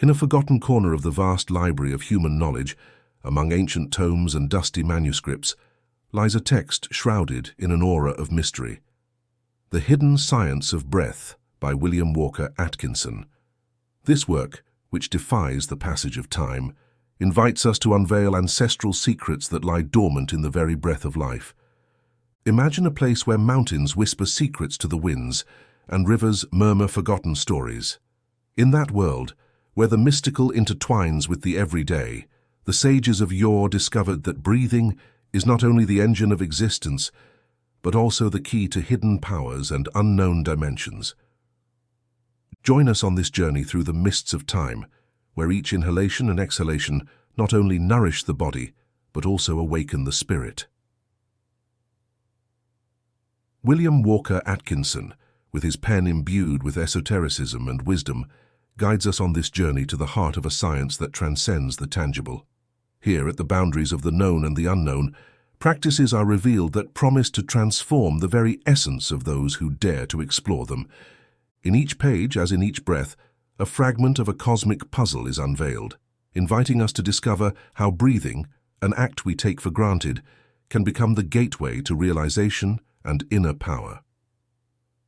In a forgotten corner of the vast library of human knowledge, among ancient tomes and dusty manuscripts, lies a text shrouded in an aura of mystery. The Hidden Science of Breath by William Walker Atkinson. This work, which defies the passage of time, invites us to unveil ancestral secrets that lie dormant in the very breath of life. Imagine a place where mountains whisper secrets to the winds and rivers murmur forgotten stories. In that world, where the mystical intertwines with the everyday, the sages of yore discovered that breathing is not only the engine of existence, but also the key to hidden powers and unknown dimensions. Join us on this journey through the mists of time, where each inhalation and exhalation not only nourish the body, but also awaken the spirit. William Walker Atkinson, with his pen imbued with esotericism and wisdom, guides us on this journey to the heart of a science that transcends the tangible. Here, at the boundaries of the known and the unknown, practices are revealed that promise to transform the very essence of those who dare to explore them. In each page, as in each breath, a fragment of a cosmic puzzle is unveiled, inviting us to discover how breathing, an act we take for granted, can become the gateway to realization and inner power.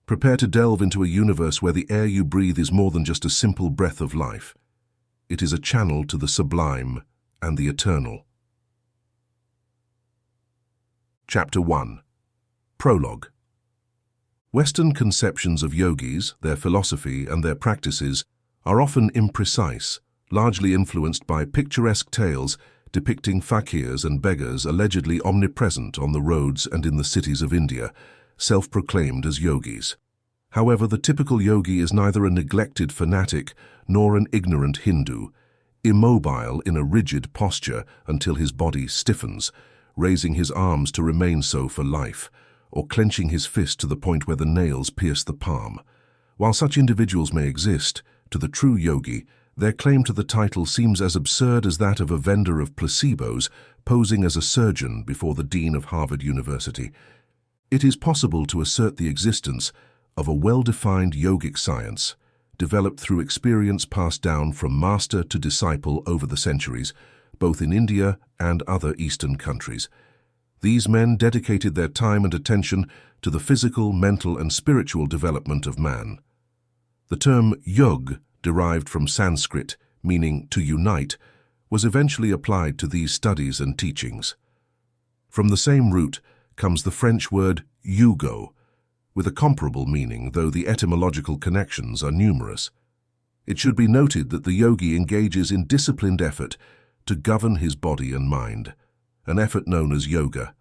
Prepare to delve into a universe where the air you breathe is more than just a simple breath of life. It is a channel to the sublime and the eternal. Chapter 1. Prologue. Western conceptions of yogis, their philosophy and their practices are often imprecise, largely influenced by picturesque tales depicting fakirs and beggars allegedly omnipresent on the roads and in the cities of India, self-proclaimed as yogis. However, the typical yogi is neither a neglected fanatic nor an ignorant Hindu, immobile in a rigid posture until his body stiffens, raising his arms to remain so for life, or clenching his fist to the point where the nails pierce the palm. While such individuals may exist, to the true yogi, their claim to the title seems as absurd as that of a vendor of placebos posing as a surgeon before the dean of Harvard University. It is possible to assert the existence of a well-defined yogic science, developed through experience passed down from master to disciple over the centuries, both in India and other Eastern countries. These men dedicated their time and attention to the physical, mental, and spiritual development of man. The term yog, derived from Sanskrit, meaning to unite, was eventually applied to these studies and teachings. From the same root comes the French word yugo, with a comparable meaning, though the etymological connections are numerous. It should be noted that the yogi engages in disciplined effort to govern his body and mind, an effort known as yoga,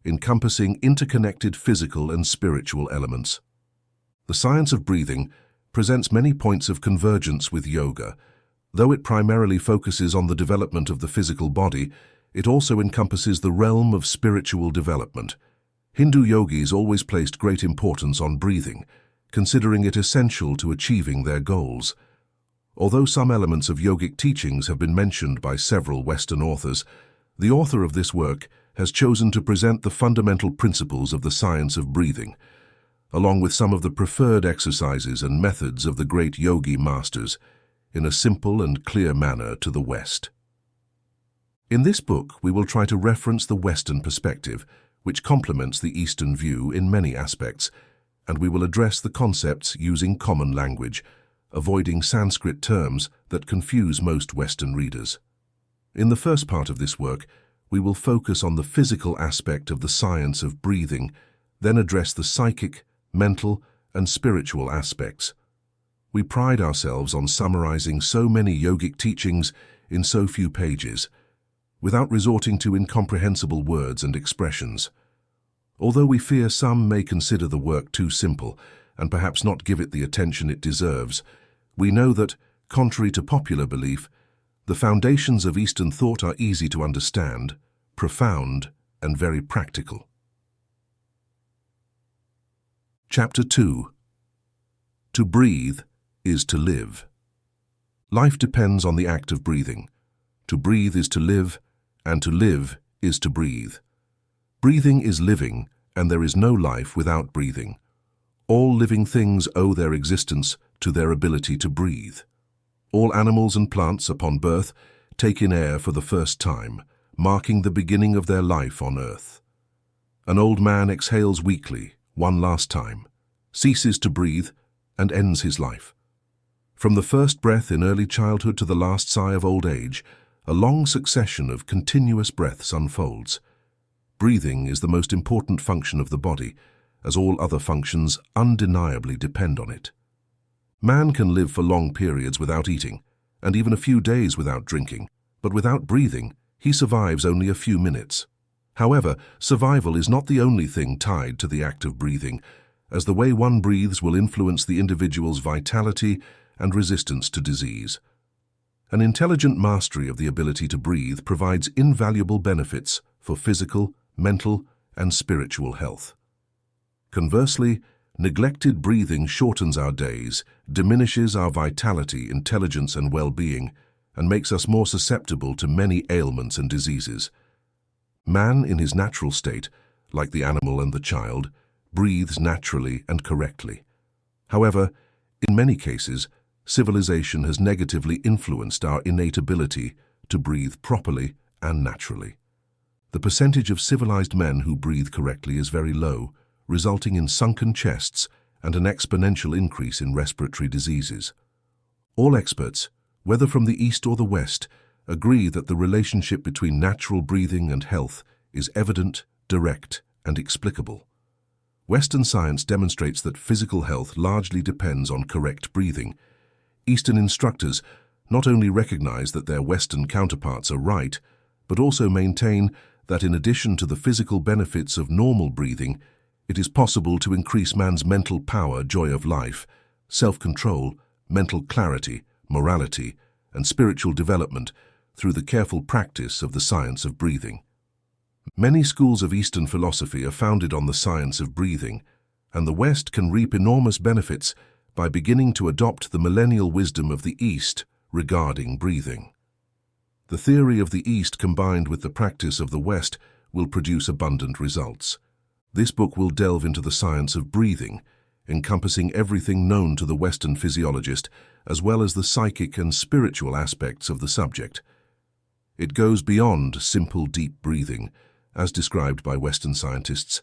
encompassing interconnected physical and spiritual elements. The science of breathing presents many points of convergence with yoga. Though it primarily focuses on the development of the physical body, it also encompasses the realm of spiritual development. Hindu yogis always placed great importance on breathing, considering it essential to achieving their goals. Although some elements of yogic teachings have been mentioned by several Western authors, the author of this work has chosen to present the fundamental principles of the science of breathing, along with some of the preferred exercises and methods of the great yogi masters, in a simple and clear manner to the West. In this book, we will try to reference the Western perspective, which complements the Eastern view in many aspects, and we will address the concepts using common language, avoiding Sanskrit terms that confuse most Western readers. In the first part of this work, we will focus on the physical aspect of the science of breathing, then address the psychic, mental, and spiritual aspects. We pride ourselves on summarizing so many yogic teachings in so few pages, without resorting to incomprehensible words and expressions. Although we fear some may consider the work too simple and perhaps not give it the attention it deserves, we know that, contrary to popular belief, the foundations of Eastern thought are easy to understand, profound, and very practical. Chapter 2. To breathe is to live. Life depends on the act of breathing. To breathe is to live, and to live is to breathe. Breathing is living, and there is no life without breathing. All living things owe their existence to their ability to breathe. All animals and plants, upon birth, take in air for the first time, marking the beginning of their life on Earth. An old man exhales weakly, one last time, ceases to breathe, and ends his life. From the first breath in early childhood to the last sigh of old age, a long succession of continuous breaths unfolds. Breathing is the most important function of the body, as all other functions undeniably depend on it. Man can live for long periods without eating, and even a few days without drinking, but without breathing, he survives only a few minutes. However, survival is not the only thing tied to the act of breathing, as the way one breathes will influence the individual's vitality and resistance to disease. An intelligent mastery of the ability to breathe provides invaluable benefits for physical, mental, and spiritual health. Conversely, neglected breathing shortens our days, diminishes our vitality, intelligence, and well-being, and makes us more susceptible to many ailments and diseases. Man, in his natural state, like the animal and the child, breathes naturally and correctly. However, in many cases, civilization has negatively influenced our innate ability to breathe properly and naturally. The percentage of civilized men who breathe correctly is very low, resulting in sunken chests and an exponential increase in respiratory diseases. All experts, whether from the East or the West, agree that the relationship between natural breathing and health is evident, direct, and explicable. Western science demonstrates that physical health largely depends on correct breathing. Eastern instructors not only recognize that their Western counterparts are right, but also maintain that in addition to the physical benefits of normal breathing, it is possible to increase man's mental power, joy of life, self-control, mental clarity, morality, and spiritual development through the careful practice of the science of breathing. Many schools of Eastern philosophy are founded on the science of breathing, and the West can reap enormous benefits by beginning to adopt the millennial wisdom of the East regarding breathing. The theory of the East combined with the practice of the West will produce abundant results. This book will delve into the science of breathing, encompassing everything known to the Western physiologist, as well as the psychic and spiritual aspects of the subject. It goes beyond simple deep breathing, as described by Western scientists,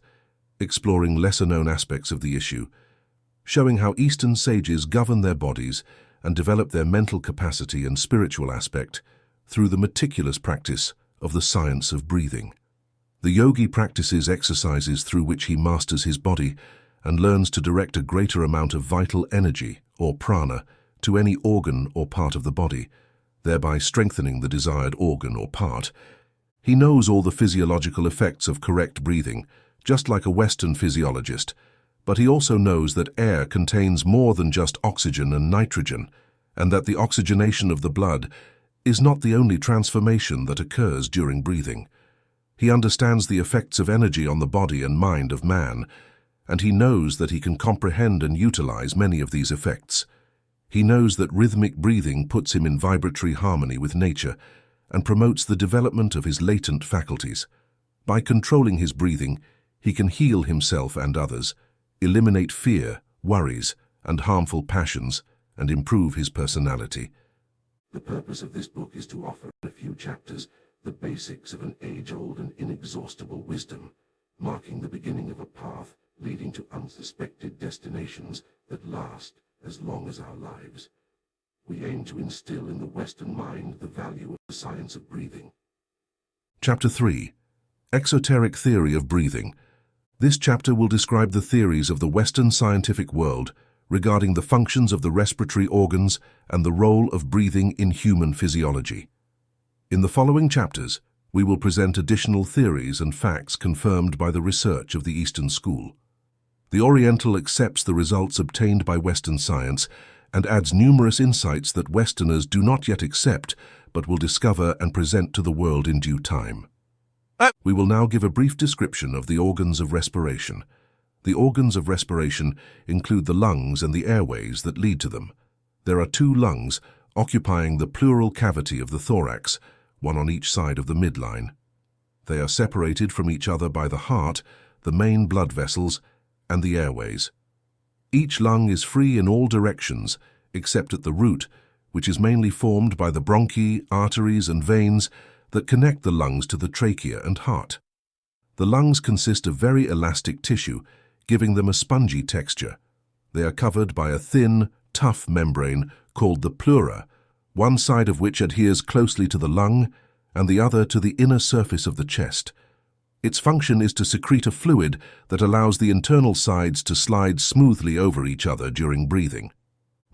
exploring lesser-known aspects of the issue, showing how Eastern sages govern their bodies and develop their mental capacity and spiritual aspect through the meticulous practice of the science of breathing. The yogi practices exercises through which he masters his body and learns to direct a greater amount of vital energy, or prana, to any organ or part of the body, thereby strengthening the desired organ or part. He knows all the physiological effects of correct breathing, just like a Western physiologist, but he also knows that air contains more than just oxygen and nitrogen, and that the oxygenation of the blood is not the only transformation that occurs during breathing. He understands the effects of energy on the body and mind of man, and he knows that he can comprehend and utilize many of these effects. He knows that rhythmic breathing puts him in vibratory harmony with nature and promotes the development of his latent faculties. By controlling his breathing, he can heal himself and others, eliminate fear, worries, and harmful passions, and improve his personality. The purpose of this book is to offer in a few chapters the basics of an age-old and inexhaustible wisdom, marking the beginning of a path leading to unsuspected destinations that last as long as our lives. We aim to instill in the Western mind the value of the science of breathing. Chapter 3. Exoteric Theory of Breathing. This chapter will describe the theories of the Western scientific world regarding the functions of the respiratory organs and the role of breathing in human physiology. In the following chapters, we will present additional theories and facts confirmed by the research of the Eastern School. The Oriental accepts the results obtained by Western science and adds numerous insights that Westerners do not yet accept but will discover and present to the world in due time. We will now give a brief description of the organs of respiration. The organs of respiration include the lungs and the airways that lead to them. There are 2 lungs occupying the pleural cavity of the thorax, one on each side of the midline. They are separated from each other by the heart, the main blood vessels, and the airways. Each lung is free in all directions, except at the root, which is mainly formed by the bronchi, arteries and veins that connect the lungs to the trachea and heart. The lungs consist of very elastic tissue, giving them a spongy texture. They are covered by a thin, tough membrane called the pleura, one side of which adheres closely to the lung and the other to the inner surface of the chest. Its function is to secrete a fluid that allows the internal sides to slide smoothly over each other during breathing.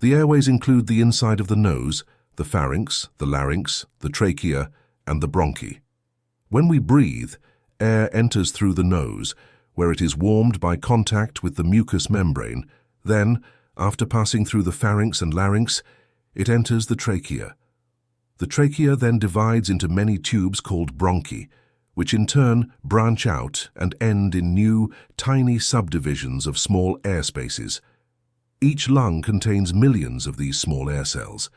The airways include the inside of the nose, the pharynx, the larynx, the trachea, and the bronchi. When we breathe, air enters through the nose, where it is warmed by contact with the mucous membrane. Then, after passing through the pharynx and larynx, it enters the trachea. The trachea then divides into many tubes called bronchi, which in turn branch out and end in new, tiny subdivisions of small air spaces. Each lung contains millions of these small air cells.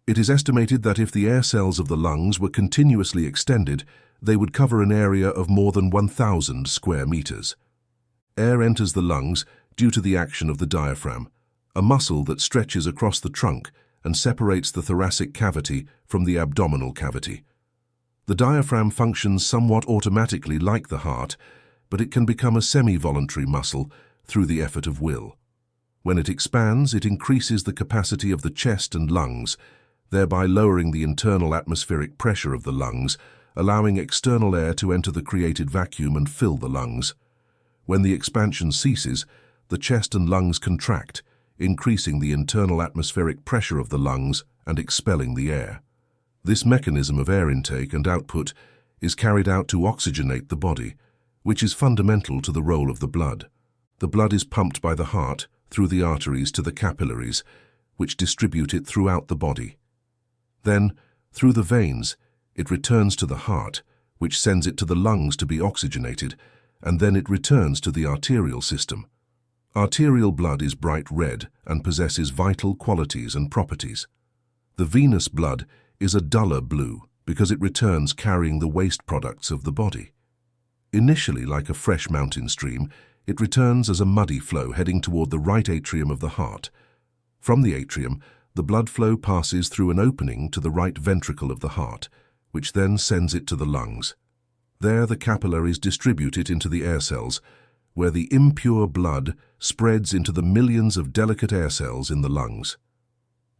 It is estimated that if the air cells of the lungs were continuously extended, they would cover an area of more than 1,000 square meters. Air enters the lungs due to the action of the diaphragm, a muscle that stretches across the trunk and separates the thoracic cavity from the abdominal cavity. The diaphragm functions somewhat automatically like the heart, but it can become a semi-voluntary muscle through the effort of will. When it expands, it increases the capacity of the chest and lungs, thereby lowering the internal atmospheric pressure of the lungs, allowing external air to enter the created vacuum and fill the lungs. When the expansion ceases, the chest and lungs contract, increasing the internal atmospheric pressure of the lungs and expelling the air. This mechanism of air intake and output is carried out to oxygenate the body, which is fundamental to the role of the blood. The blood is pumped by the heart through the arteries to the capillaries, which distribute it throughout the body. Then, through the veins, it returns to the heart, which sends it to the lungs to be oxygenated, and then it returns to the arterial system. Arterial blood is bright red and possesses vital qualities and properties. The venous blood is a duller blue because it returns carrying the waste products of the body. Initially like a fresh mountain stream, it returns as a muddy flow heading toward the right atrium of the heart. From the atrium, the blood flow passes through an opening to the right ventricle of the heart, which then sends it to the lungs. There the capillaries distribute it into the air cells, where the impure blood spreads into the millions of delicate air cells in the lungs.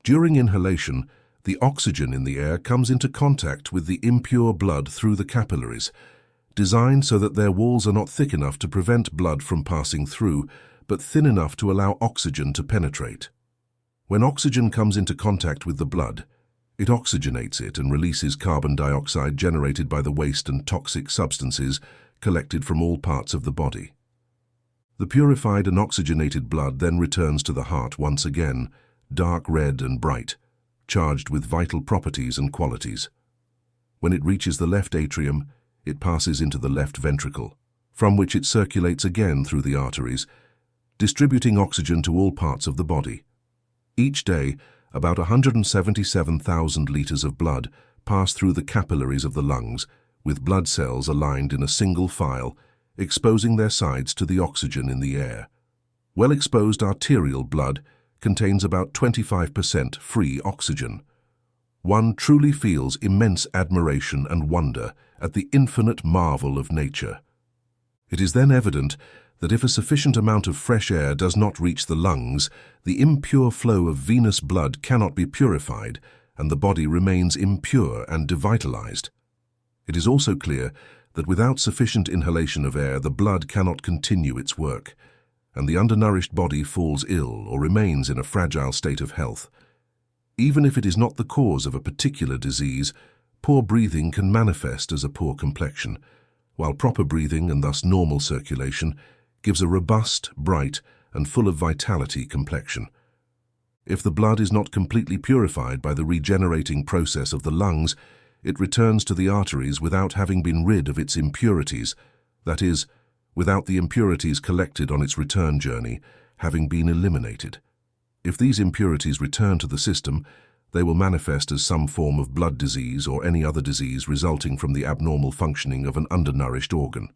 During inhalation, the oxygen in the air comes into contact with the impure blood through the capillaries, designed so that their walls are not thick enough to prevent blood from passing through, but thin enough to allow oxygen to penetrate. When oxygen comes into contact with the blood, it oxygenates it and releases carbon dioxide generated by the waste and toxic substances collected from all parts of the body. The purified and oxygenated blood then returns to the heart once again, dark red and bright, charged with vital properties and qualities. When it reaches the left atrium, it passes into the left ventricle, from which it circulates again through the arteries, distributing oxygen to all parts of the body. Each day, about 177,000 liters of blood pass through the capillaries of the lungs, with blood cells aligned in a single file, exposing their sides to the oxygen in the air. Well-exposed arterial blood contains about 25% free oxygen. One truly feels immense admiration and wonder at the infinite marvel of nature. It is then evident that if a sufficient amount of fresh air does not reach the lungs, the impure flow of venous blood cannot be purified, and the body remains impure and devitalized. It is also clear that without sufficient inhalation of air, the blood cannot continue its work, and the undernourished body falls ill or remains in a fragile state of health. Even if it is not the cause of a particular disease, poor breathing can manifest as a poor complexion, while proper breathing and thus normal circulation gives a robust, bright, and full of vitality complexion. If the blood is not completely purified by the regenerating process of the lungs, it returns to the arteries without having been rid of its impurities, that is, without the impurities collected on its return journey having been eliminated. If these impurities return to the system, they will manifest as some form of blood disease or any other disease resulting from the abnormal functioning of an undernourished organ.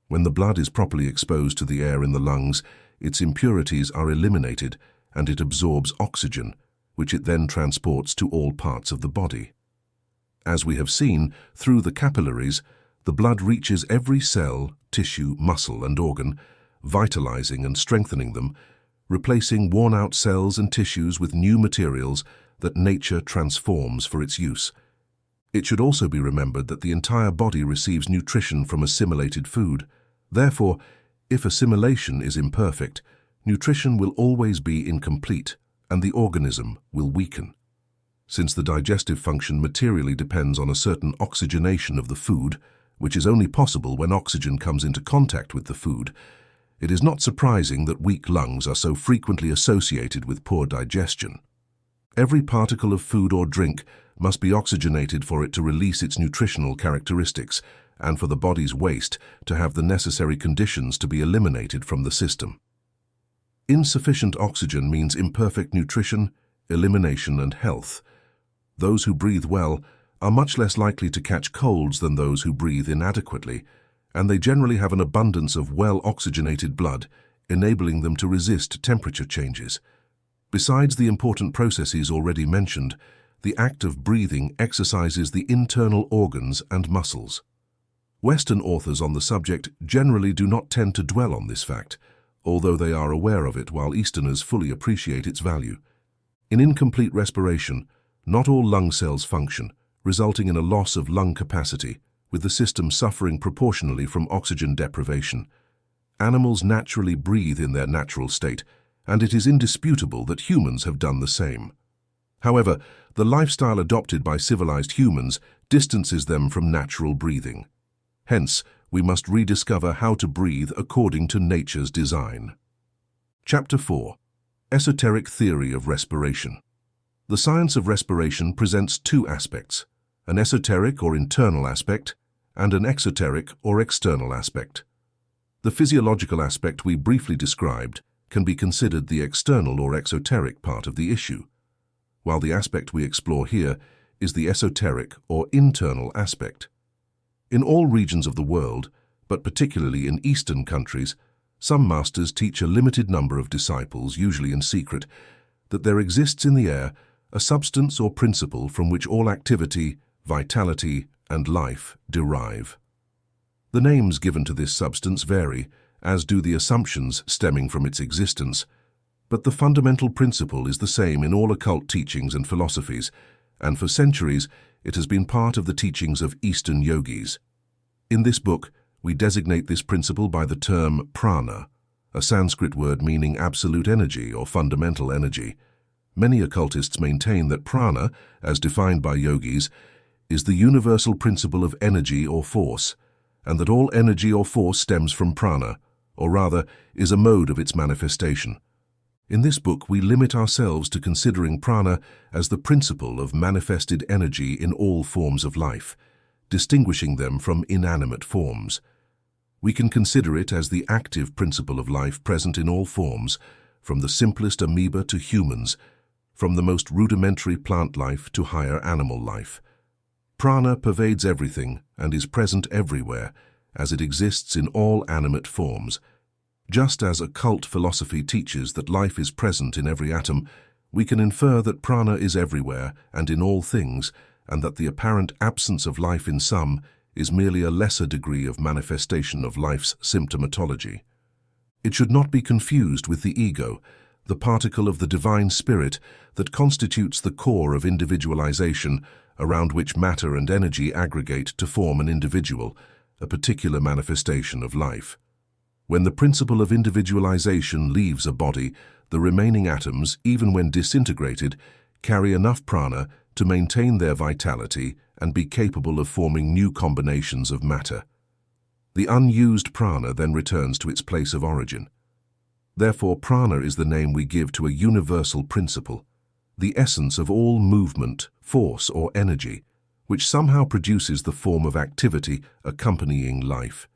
When the blood is properly exposed to the air in the lungs, its impurities are eliminated and it absorbs oxygen, which it then transports to all parts of the body. As we have seen, through the capillaries, the blood reaches every cell, tissue, muscle, and organ, vitalizing and strengthening them, replacing worn-out cells and tissues with new materials that nature transforms for its use. It should also be remembered that the entire body receives nutrition from assimilated food. Therefore, if assimilation is imperfect, nutrition will always be incomplete, and the organism will weaken. Since the digestive function materially depends on a certain oxygenation of the food, which is only possible when oxygen comes into contact with the food, it is not surprising that weak lungs are so frequently associated with poor digestion. Every particle of food or drink must be oxygenated for it to release its nutritional characteristics and for the body's waste to have the necessary conditions to be eliminated from the system. Insufficient oxygen means imperfect nutrition, elimination, and health. Those who breathe well are much less likely to catch colds than those who breathe inadequately, and they generally have an abundance of well-oxygenated blood, enabling them to resist temperature changes. Besides the important processes already mentioned, the act of breathing exercises the internal organs and muscles. Western authors on the subject generally do not tend to dwell on this fact, although they are aware of it while Easterners fully appreciate its value. In incomplete respiration, not all lung cells function, resulting in a loss of lung capacity, with the system suffering proportionally from oxygen deprivation. Animals naturally breathe in their natural state, and it is indisputable that humans have done the same. However, the lifestyle adopted by civilized humans distances them from natural breathing. Hence, we must rediscover how to breathe according to nature's design. Chapter 4. Esoteric Theory of Respiration. The science of respiration presents two aspects, an esoteric or internal aspect, and an exoteric or external aspect. The physiological aspect we briefly described can be considered the external or exoteric part of the issue, while the aspect we explore here is the esoteric or internal aspect. In all regions of the world, but particularly in Eastern countries, some masters teach a limited number of disciples, usually in secret, that there exists in the air a substance or principle from which all activity, vitality, and life derive. The names given to this substance vary, as do the assumptions stemming from its existence, but the fundamental principle is the same in all occult teachings and philosophies, and for centuries it has been part of the teachings of Eastern yogis. In this book, we designate this principle by the term prana, a Sanskrit word meaning absolute energy or fundamental energy. Many occultists maintain that prana, as defined by yogis, is the universal principle of energy or force, and that all energy or force stems from prana, or rather, is a mode of its manifestation. In this book, we limit ourselves to considering prana as the principle of manifested energy in all forms of life, distinguishing them from inanimate forms. We can consider it as the active principle of life present in all forms, from the simplest amoeba to humans, from the most rudimentary plant life to higher animal life. Prana pervades everything and is present everywhere, as it exists in all animate forms. Just as occult philosophy teaches that life is present in every atom, we can infer that prana is everywhere and in all things, and that the apparent absence of life in some is merely a lesser degree of manifestation of life's symptomatology. It should not be confused with the ego, the particle of the divine spirit that constitutes the core of individualization, around which matter and energy aggregate to form an individual, a particular manifestation of life. When the principle of individualization leaves a body, the remaining atoms, even when disintegrated, carry enough prana to maintain their vitality and be capable of forming new combinations of matter. The unused prana then returns to its place of origin. Therefore, prana is the name we give to a universal principle, the essence of all movement, force, or energy, which somehow produces the form of activity accompanying life.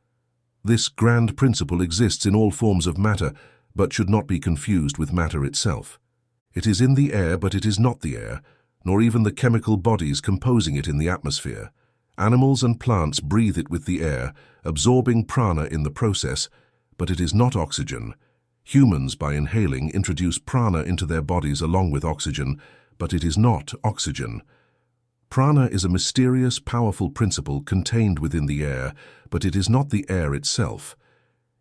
This grand principle exists in all forms of matter, but should not be confused with matter itself. It is in the air, but it is not the air, nor even the chemical bodies composing it in the atmosphere. Animals and plants breathe it with the air, absorbing prana in the process, but it is not oxygen. Humans, by inhaling, introduce prana into their bodies along with oxygen, but it is not oxygen. Prana is a mysterious, powerful principle contained within the air, but it is not the air itself.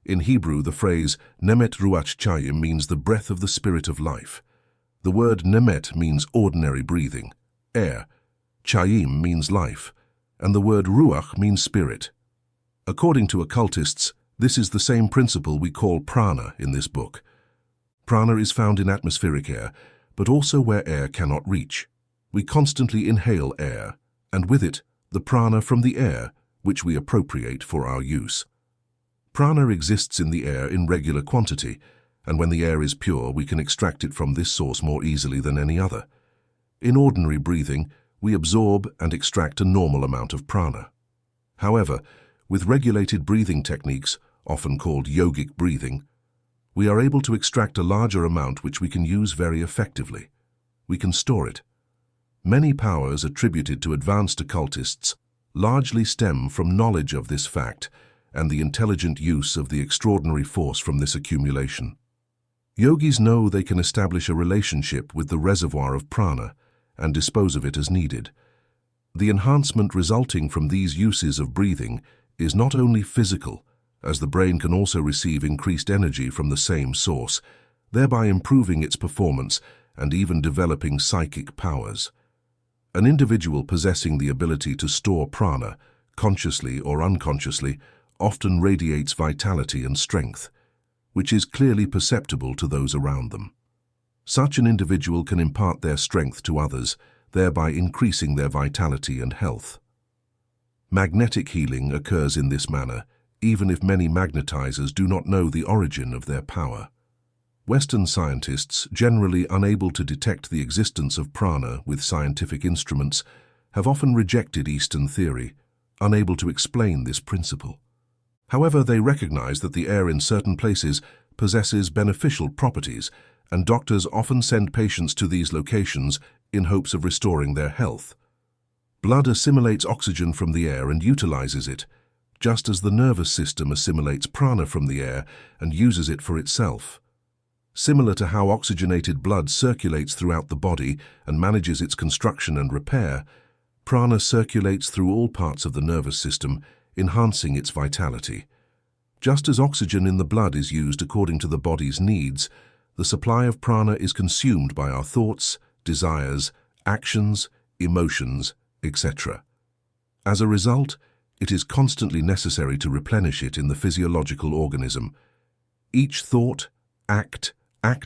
In Hebrew, the phrase nemet ruach chayim means the breath of the spirit of life. The word nemet means ordinary breathing, air. Chayim means life, and the word ruach means spirit. According to occultists, this is the same principle we call prana in this book. Prana is found in atmospheric air, but also where air cannot reach. We constantly inhale air, and with it, the prana from the air, which we appropriate for our use. Prana exists in the air in regular quantity, and when the air is pure, we can extract it from this source more easily than any other. In ordinary breathing, we absorb and extract a normal amount of prana. However, with regulated breathing techniques, often called yogic breathing, we are able to extract a larger amount which we can use very effectively. We can store it. Many powers attributed to advanced occultists largely stem from knowledge of this fact and the intelligent use of the extraordinary force from this accumulation. Yogis know they can establish a relationship with the reservoir of prana and dispose of it as needed. The enhancement resulting from these uses of breathing is not only physical, as the brain can also receive increased energy from the same source, thereby improving its performance and even developing psychic powers. An individual possessing the ability to store prana, consciously or unconsciously, often radiates vitality and strength, which is clearly perceptible to those around them. Such an individual can impart their strength to others, thereby increasing their vitality and health. Magnetic healing occurs in this manner, even if many magnetizers do not know the origin of their power. Western scientists, generally unable to detect the existence of prana with scientific instruments, have often rejected Eastern theory, unable to explain this principle. However, they recognize that the air in certain places possesses beneficial properties, and doctors often send patients to these locations in hopes of restoring their health. Blood assimilates oxygen from the air and utilizes it, just as the nervous system assimilates prana from the air and uses it for itself. Similar to how oxygenated blood circulates throughout the body and manages its construction and repair, prana circulates through all parts of the nervous system, enhancing its vitality. Just as oxygen in the blood is used according to the body's needs, the supply of prana is consumed by our thoughts, desires, actions, emotions, etc. As a result, it is constantly necessary to replenish it in the physiological organism. Each thought, act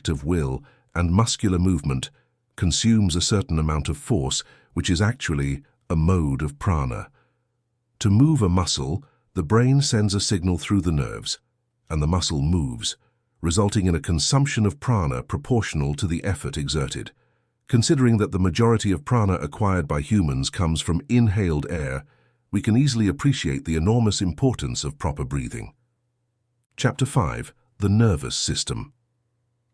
of will, and muscular movement consumes a certain amount of force, which is actually a mode of prana. To move a muscle, the brain sends a signal through the nerves, and the muscle moves, resulting in a consumption of prana proportional to the effort exerted. Considering that the majority of prana acquired by humans comes from inhaled air, we can easily appreciate the enormous importance of proper breathing. Chapter 5. The Nervous System.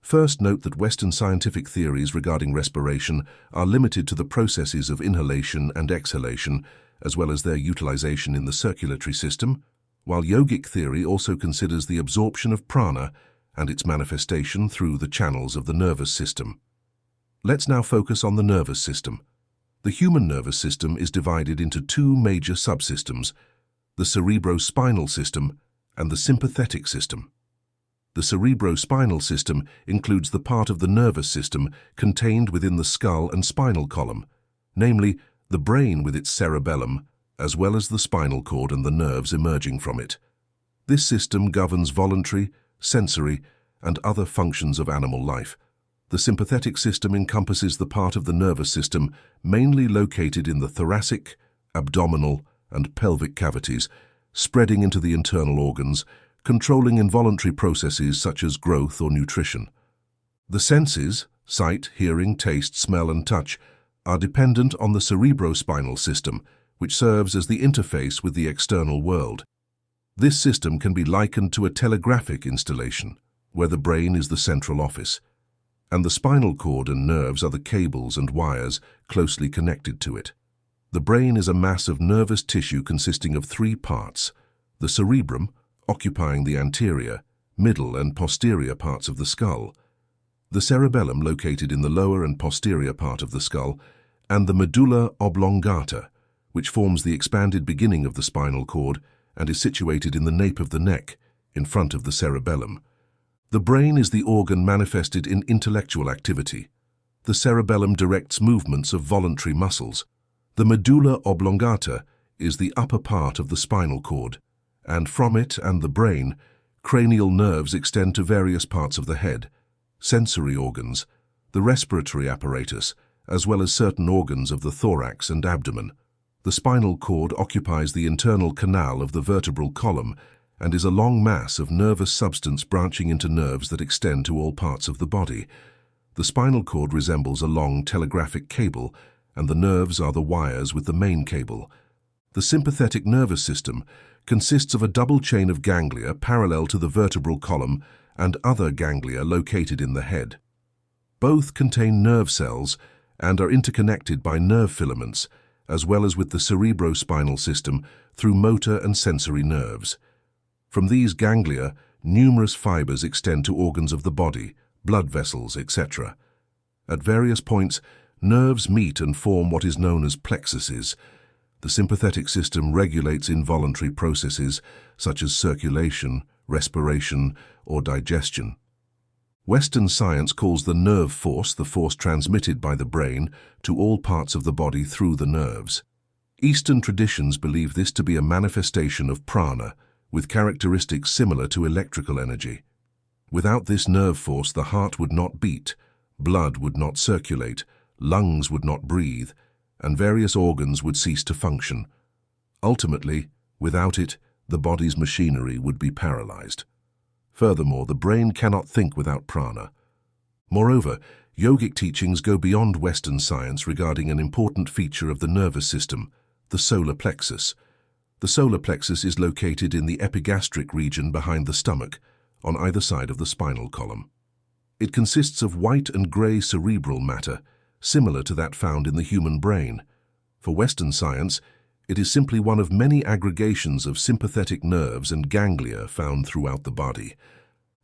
First, note that Western scientific theories regarding respiration are limited to the processes of inhalation and exhalation, as well as their utilization in the circulatory system, while yogic theory also considers the absorption of prana and its manifestation through the channels of the nervous system. Let's now focus on the nervous system. The human nervous system is divided into two major subsystems, the cerebrospinal system and the sympathetic system. The cerebrospinal system includes the part of the nervous system contained within the skull and spinal column, namely the brain with its cerebellum, as well as the spinal cord and the nerves emerging from it. This system governs voluntary, sensory, and other functions of animal life. The sympathetic system encompasses the part of the nervous system mainly located in the thoracic, abdominal, and pelvic cavities, spreading into the internal organs, controlling involuntary processes such as growth or nutrition. The senses, sight, hearing, taste, smell, and touch, are dependent on the cerebrospinal system, which serves as the interface with the external world. This system can be likened to a telegraphic installation, where the brain is the central office, and the spinal cord and nerves are the cables and wires closely connected to it. The brain is a mass of nervous tissue consisting of three parts: the cerebrum, occupying the anterior, middle, and posterior parts of the skull, the cerebellum located in the lower and posterior part of the skull, and the medulla oblongata, which forms the expanded beginning of the spinal cord and is situated in the nape of the neck, in front of the cerebellum. The brain is the organ manifested in intellectual activity. The cerebellum directs movements of voluntary muscles. The medulla oblongata is the upper part of the spinal cord, and from it and the brain, cranial nerves extend to various parts of the head, sensory organs, the respiratory apparatus, as well as certain organs of the thorax and abdomen. The spinal cord occupies the internal canal of the vertebral column and is a long mass of nervous substance branching into nerves that extend to all parts of the body. The spinal cord resembles a long telegraphic cable, and the nerves are the wires with the main cable. The sympathetic nervous system consists of a double chain of ganglia parallel to the vertebral column and other ganglia located in the head. Both contain nerve cells and are interconnected by nerve filaments, as well as with the cerebrospinal system through motor and sensory nerves. From these ganglia, numerous fibers extend to organs of the body, blood vessels, etc. At various points, nerves meet and form what is known as plexuses. The sympathetic system regulates involuntary processes such as circulation, respiration, or digestion. Western science calls the nerve force the force transmitted by the brain to all parts of the body through the nerves. Eastern traditions believe this to be a manifestation of prana, with characteristics similar to electrical energy. Without this nerve force, the heart would not beat, blood would not circulate, lungs would not breathe, and various organs would cease to function. Ultimately, without it, the body's machinery would be paralyzed. Furthermore, the brain cannot think without prana. Moreover, yogic teachings go beyond Western science regarding an important feature of the nervous system, the solar plexus. The solar plexus is located in the epigastric region behind the stomach, on either side of the spinal column. It consists of white and gray cerebral matter, similar to that found in the human brain. For Western science, it is simply one of many aggregations of sympathetic nerves and ganglia found throughout the body.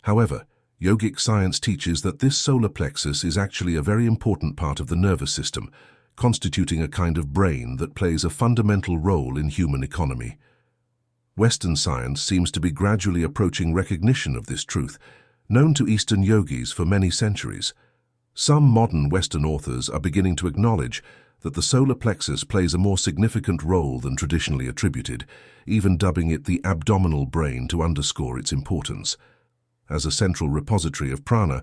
However, yogic science teaches that this solar plexus is actually a very important part of the nervous system, constituting a kind of brain that plays a fundamental role in human economy. Western science seems to be gradually approaching recognition of this truth, known to Eastern yogis for many centuries. Some modern Western authors are beginning to acknowledge that the solar plexus plays a more significant role than traditionally attributed, even dubbing it the abdominal brain to underscore its importance. As a central repository of prana,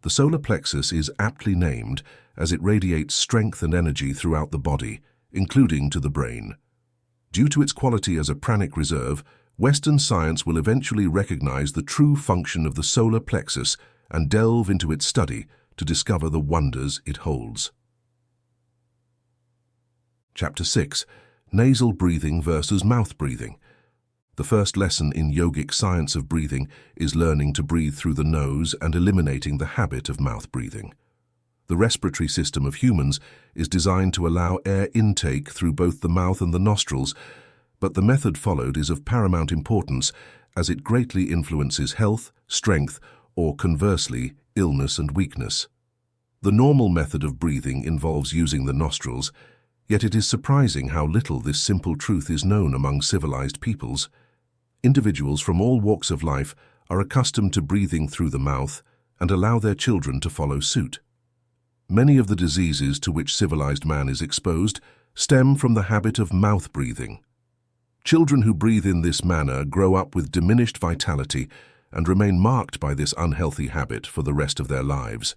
the solar plexus is aptly named as it radiates strength and energy throughout the body, including to the brain. Due to its quality as a pranic reserve, Western science will eventually recognize the true function of the solar plexus and delve into its study to discover the wonders it holds. Chapter 6. Nasal breathing versus mouth breathing. The first lesson in yogic science of breathing is learning to breathe through the nose and eliminating the habit of mouth breathing. The respiratory system of humans is designed to allow air intake through both the mouth and the nostrils, but the method followed is of paramount importance as it greatly influences health, strength, or conversely, illness and weakness. The normal method of breathing involves using the nostrils, yet it is surprising how little this simple truth is known among civilized peoples. Individuals from all walks of life are accustomed to breathing through the mouth and allow their children to follow suit. Many of the diseases to which civilized man is exposed stem from the habit of mouth breathing. Children who breathe in this manner grow up with diminished vitality and remain marked by this unhealthy habit for the rest of their lives.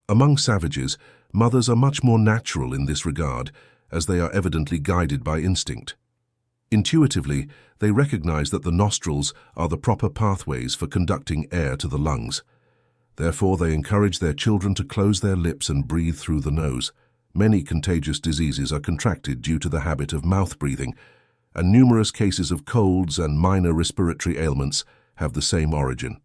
Among savages, mothers are much more natural in this regard, as they are evidently guided by instinct. Intuitively, they recognize that the nostrils are the proper pathways for conducting air to the lungs. Therefore, they encourage their children to close their lips and breathe through the nose. Many contagious diseases are contracted due to the habit of mouth breathing, and numerous cases of colds and minor respiratory ailments have the same origin.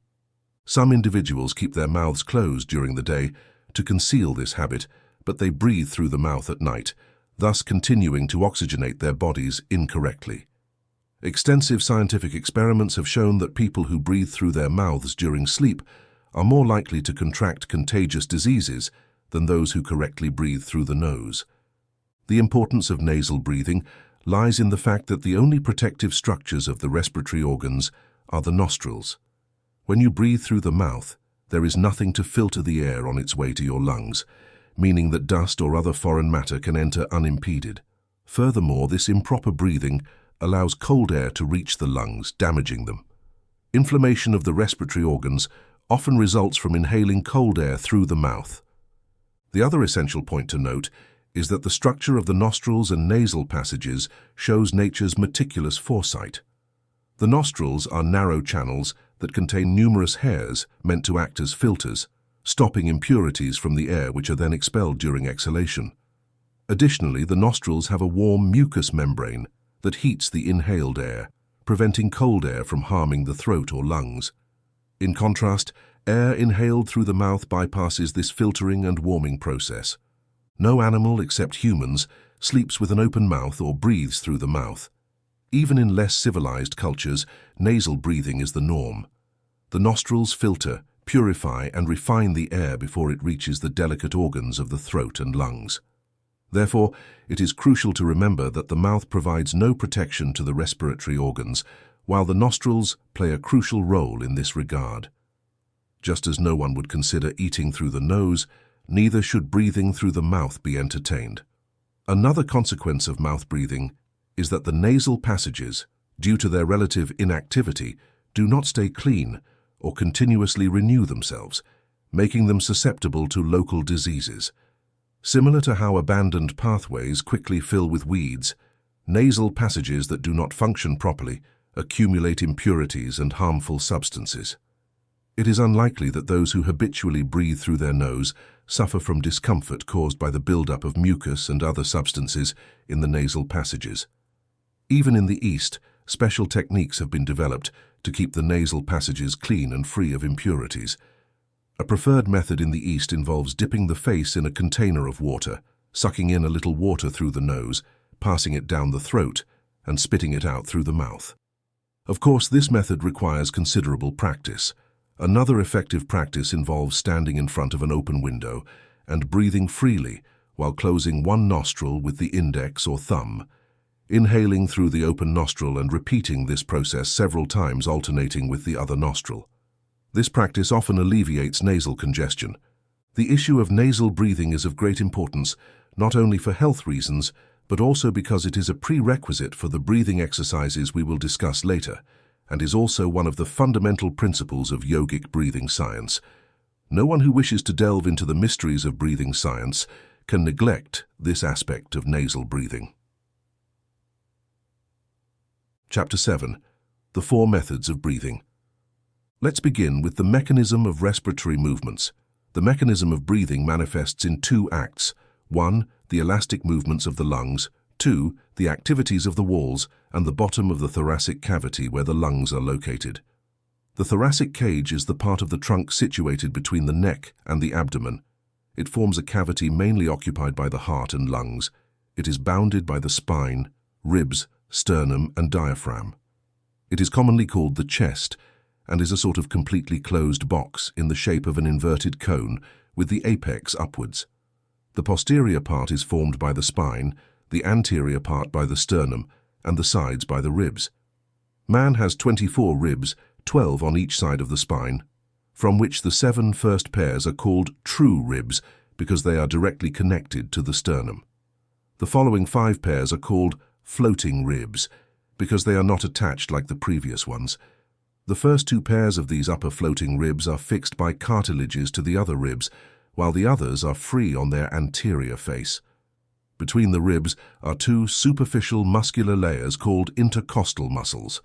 Some individuals keep their mouths closed during the day to conceal this habit, but they breathe through the mouth at night, thus continuing to oxygenate their bodies incorrectly. Extensive scientific experiments have shown that people who breathe through their mouths during sleep are more likely to contract contagious diseases than those who correctly breathe through the nose. The importance of nasal breathing lies in the fact that the only protective structures of the respiratory organs are the nostrils. When you breathe through the mouth, there is nothing to filter the air on its way to your lungs, meaning that dust or other foreign matter can enter unimpeded. Furthermore, this improper breathing allows cold air to reach the lungs, damaging them. Inflammation of the respiratory organs often results from inhaling cold air through the mouth. The other essential point to note is that the structure of the nostrils and nasal passages shows nature's meticulous foresight. The nostrils are narrow channels that contain numerous hairs meant to act as filters, stopping impurities from the air which are then expelled during exhalation. Additionally, the nostrils have a warm mucous membrane that heats the inhaled air, preventing cold air from harming the throat or lungs. In contrast, air inhaled through the mouth bypasses this filtering and warming process. No animal except humans sleeps with an open mouth or breathes through the mouth. Even in less civilized cultures, nasal breathing is the norm. The nostrils filter, purify, and refine the air before it reaches the delicate organs of the throat and lungs. Therefore, it is crucial to remember that the mouth provides no protection to the respiratory organs, while the nostrils play a crucial role in this regard. Just as no one would consider eating through the nose, neither should breathing through the mouth be entertained. Another consequence of mouth breathing is that the nasal passages, due to their relative inactivity, do not stay clean or continuously renew themselves, making them susceptible to local diseases. Similar to how abandoned pathways quickly fill with weeds, nasal passages that do not function properly accumulate impurities and harmful substances. It is unlikely that those who habitually breathe through their nose suffer from discomfort caused by the buildup of mucus and other substances in the nasal passages. Even in the East, special techniques have been developed to keep the nasal passages clean and free of impurities. A preferred method in the East involves dipping the face in a container of water, sucking in a little water through the nose, passing it down the throat, and spitting it out through the mouth. Of course, this method requires considerable practice. Another effective practice involves standing in front of an open window and breathing freely while closing one nostril with the index or thumb, inhaling through the open nostril and repeating this process several times, alternating with the other nostril. This practice often alleviates nasal congestion. The issue of nasal breathing is of great importance, not only for health reasons, but also because it is a prerequisite for the breathing exercises we will discuss later, and is also one of the fundamental principles of yogic breathing science. No one who wishes to delve into the mysteries of breathing science can neglect this aspect of nasal breathing. Chapter 7. The 4 Methods of Breathing. Let's begin with the mechanism of respiratory movements. The mechanism of breathing manifests in 2 acts. 1. The elastic movements of the lungs. 2. The activities of the walls and the bottom of the thoracic cavity where the lungs are located. The thoracic cage is the part of the trunk situated between the neck and the abdomen. It forms a cavity mainly occupied by the heart and lungs. It is bounded by the spine, ribs, sternum, and diaphragm. It is commonly called the chest and is a sort of completely closed box in the shape of an inverted cone with the apex upwards. The posterior part is formed by the spine, the anterior part by the sternum, and the sides by the ribs. Man has 24 ribs, 12 on each side of the spine, from which the 7 first pairs are called true ribs because they are directly connected to the sternum. The following 5 pairs are called floating ribs because they are not attached like the previous ones. The first 2 pairs of these upper floating ribs are fixed by cartilages to the other ribs, while the others are free on their anterior face. Between the ribs are 2 superficial muscular layers called intercostal muscles.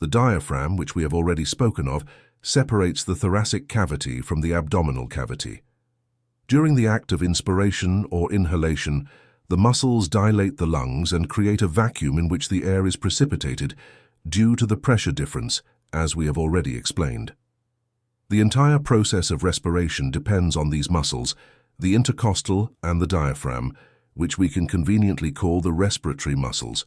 The diaphragm, which we have already spoken of, separates the thoracic cavity from the abdominal cavity. During the act of inspiration or inhalation, the muscles dilate the lungs and create a vacuum in which the air is precipitated due to the pressure difference, as we have already explained. The entire process of respiration depends on these muscles, the intercostal and the diaphragm, which we can conveniently call the respiratory muscles.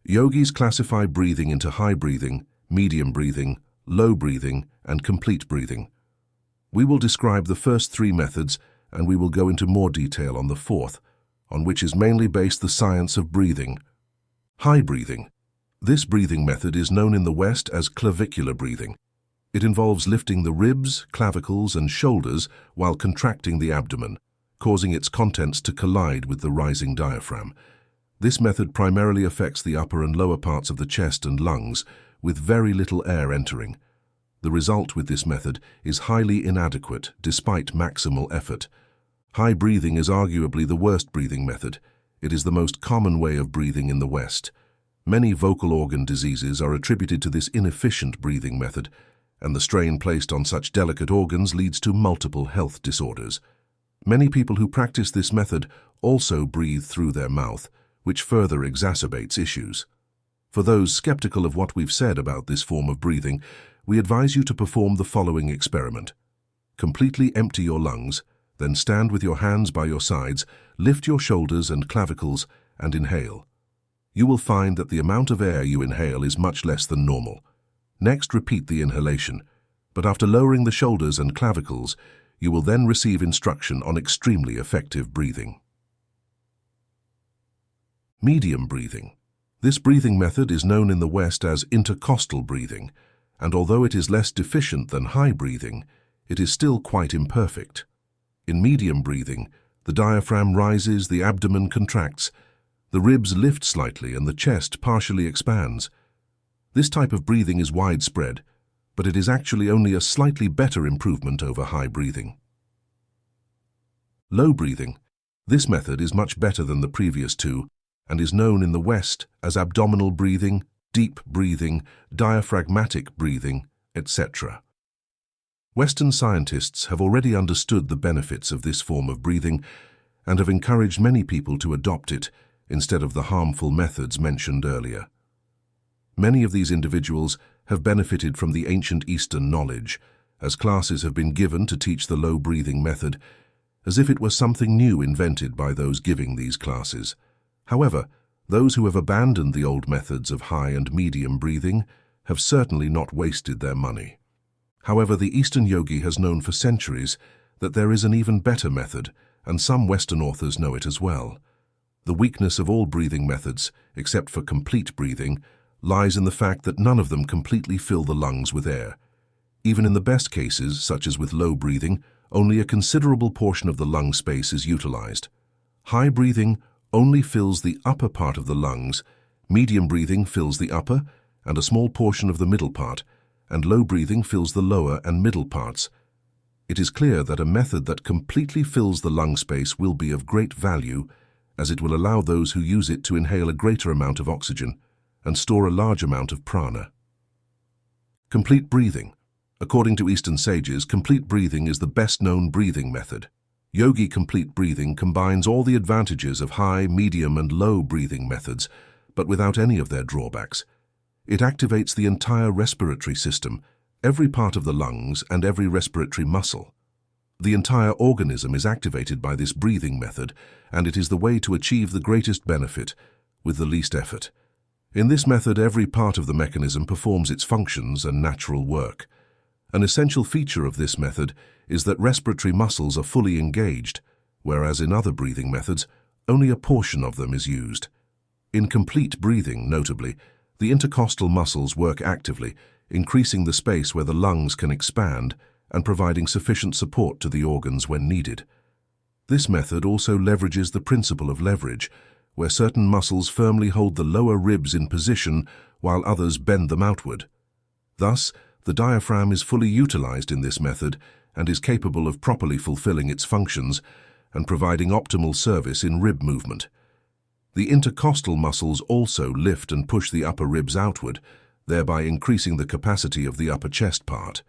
Yogis classify breathing into high breathing, medium breathing, low breathing, and complete breathing. We will describe the first three methods, and we will go into more detail on the fourth, on which is mainly based the science of breathing. High breathing. This breathing method is known in the West as clavicular breathing. It involves lifting the ribs, clavicles, and shoulders while contracting the abdomen, causing its contents to collide with the rising diaphragm. This method primarily affects the upper and lower parts of the chest and lungs, with very little air entering. The result with this method is highly inadequate despite maximal effort. High breathing is arguably the worst breathing method. It is the most common way of breathing in the West. Many vocal organ diseases are attributed to this inefficient breathing method, and the strain placed on such delicate organs leads to multiple health disorders. Many people who practice this method also breathe through their mouth, which further exacerbates issues. For those skeptical of what we've said about this form of breathing, we advise you to perform the following experiment. Completely empty your lungs, then stand with your hands by your sides, lift your shoulders and clavicles, and inhale. You will find that the amount of air you inhale is much less than normal. Next, repeat the inhalation, but after lowering the shoulders and clavicles, you will then receive instruction on extremely effective breathing. Medium breathing. This breathing method is known in the West as intercostal breathing, and although it is less deficient than high breathing, it is still quite imperfect. In medium breathing, the diaphragm rises, the abdomen contracts, the ribs lift slightly, and the chest partially expands. This type of breathing is widespread, but it is actually only a slightly better improvement over high breathing. Low breathing. This method is much better than the previous two and is known in the West as abdominal breathing, deep breathing, diaphragmatic breathing, etc. Western scientists have already understood the benefits of this form of breathing and have encouraged many people to adopt it instead of the harmful methods mentioned earlier. Many of these individuals have benefited from the ancient Eastern knowledge, as classes have been given to teach the low breathing method, as if it were something new invented by those giving these classes. However, those who have abandoned the old methods of high and medium breathing have certainly not wasted their money. However, the Eastern yogi has known for centuries that there is an even better method, and some Western authors know it as well. The weakness of all breathing methods, except for complete breathing, lies in the fact that none of them completely fill the lungs with air. Even in the best cases, such as with low breathing, only a considerable portion of the lung space is utilized. High breathing only fills the upper part of the lungs, medium breathing fills the upper and a small portion of the middle part, and low breathing fills the lower and middle parts. It is clear that a method that completely fills the lung space will be of great value, as it will allow those who use it to inhale a greater amount of oxygen and store a large amount of prana. Complete breathing. According to Eastern sages, complete breathing is the best-known breathing method. Yogi complete breathing combines all the advantages of high, medium, and low breathing methods, but without any of their drawbacks. It activates the entire respiratory system, every part of the lungs, and every respiratory muscle. The entire organism is activated by this breathing method, and it is the way to achieve the greatest benefit with the least effort. In this method, every part of the mechanism performs its functions and natural work. An essential feature of this method is that respiratory muscles are fully engaged, whereas in other breathing methods, only a portion of them is used. In complete breathing, notably, the intercostal muscles work actively, increasing the space where the lungs can expand and providing sufficient support to the organs when needed. This method also leverages the principle of leverage, where certain muscles firmly hold the lower ribs in position while others bend them outward. Thus, the diaphragm is fully utilized in this method and is capable of properly fulfilling its functions and providing optimal service in rib movement. The intercostal muscles also lift and push the upper ribs outward, thereby increasing the capacity of the upper chest part.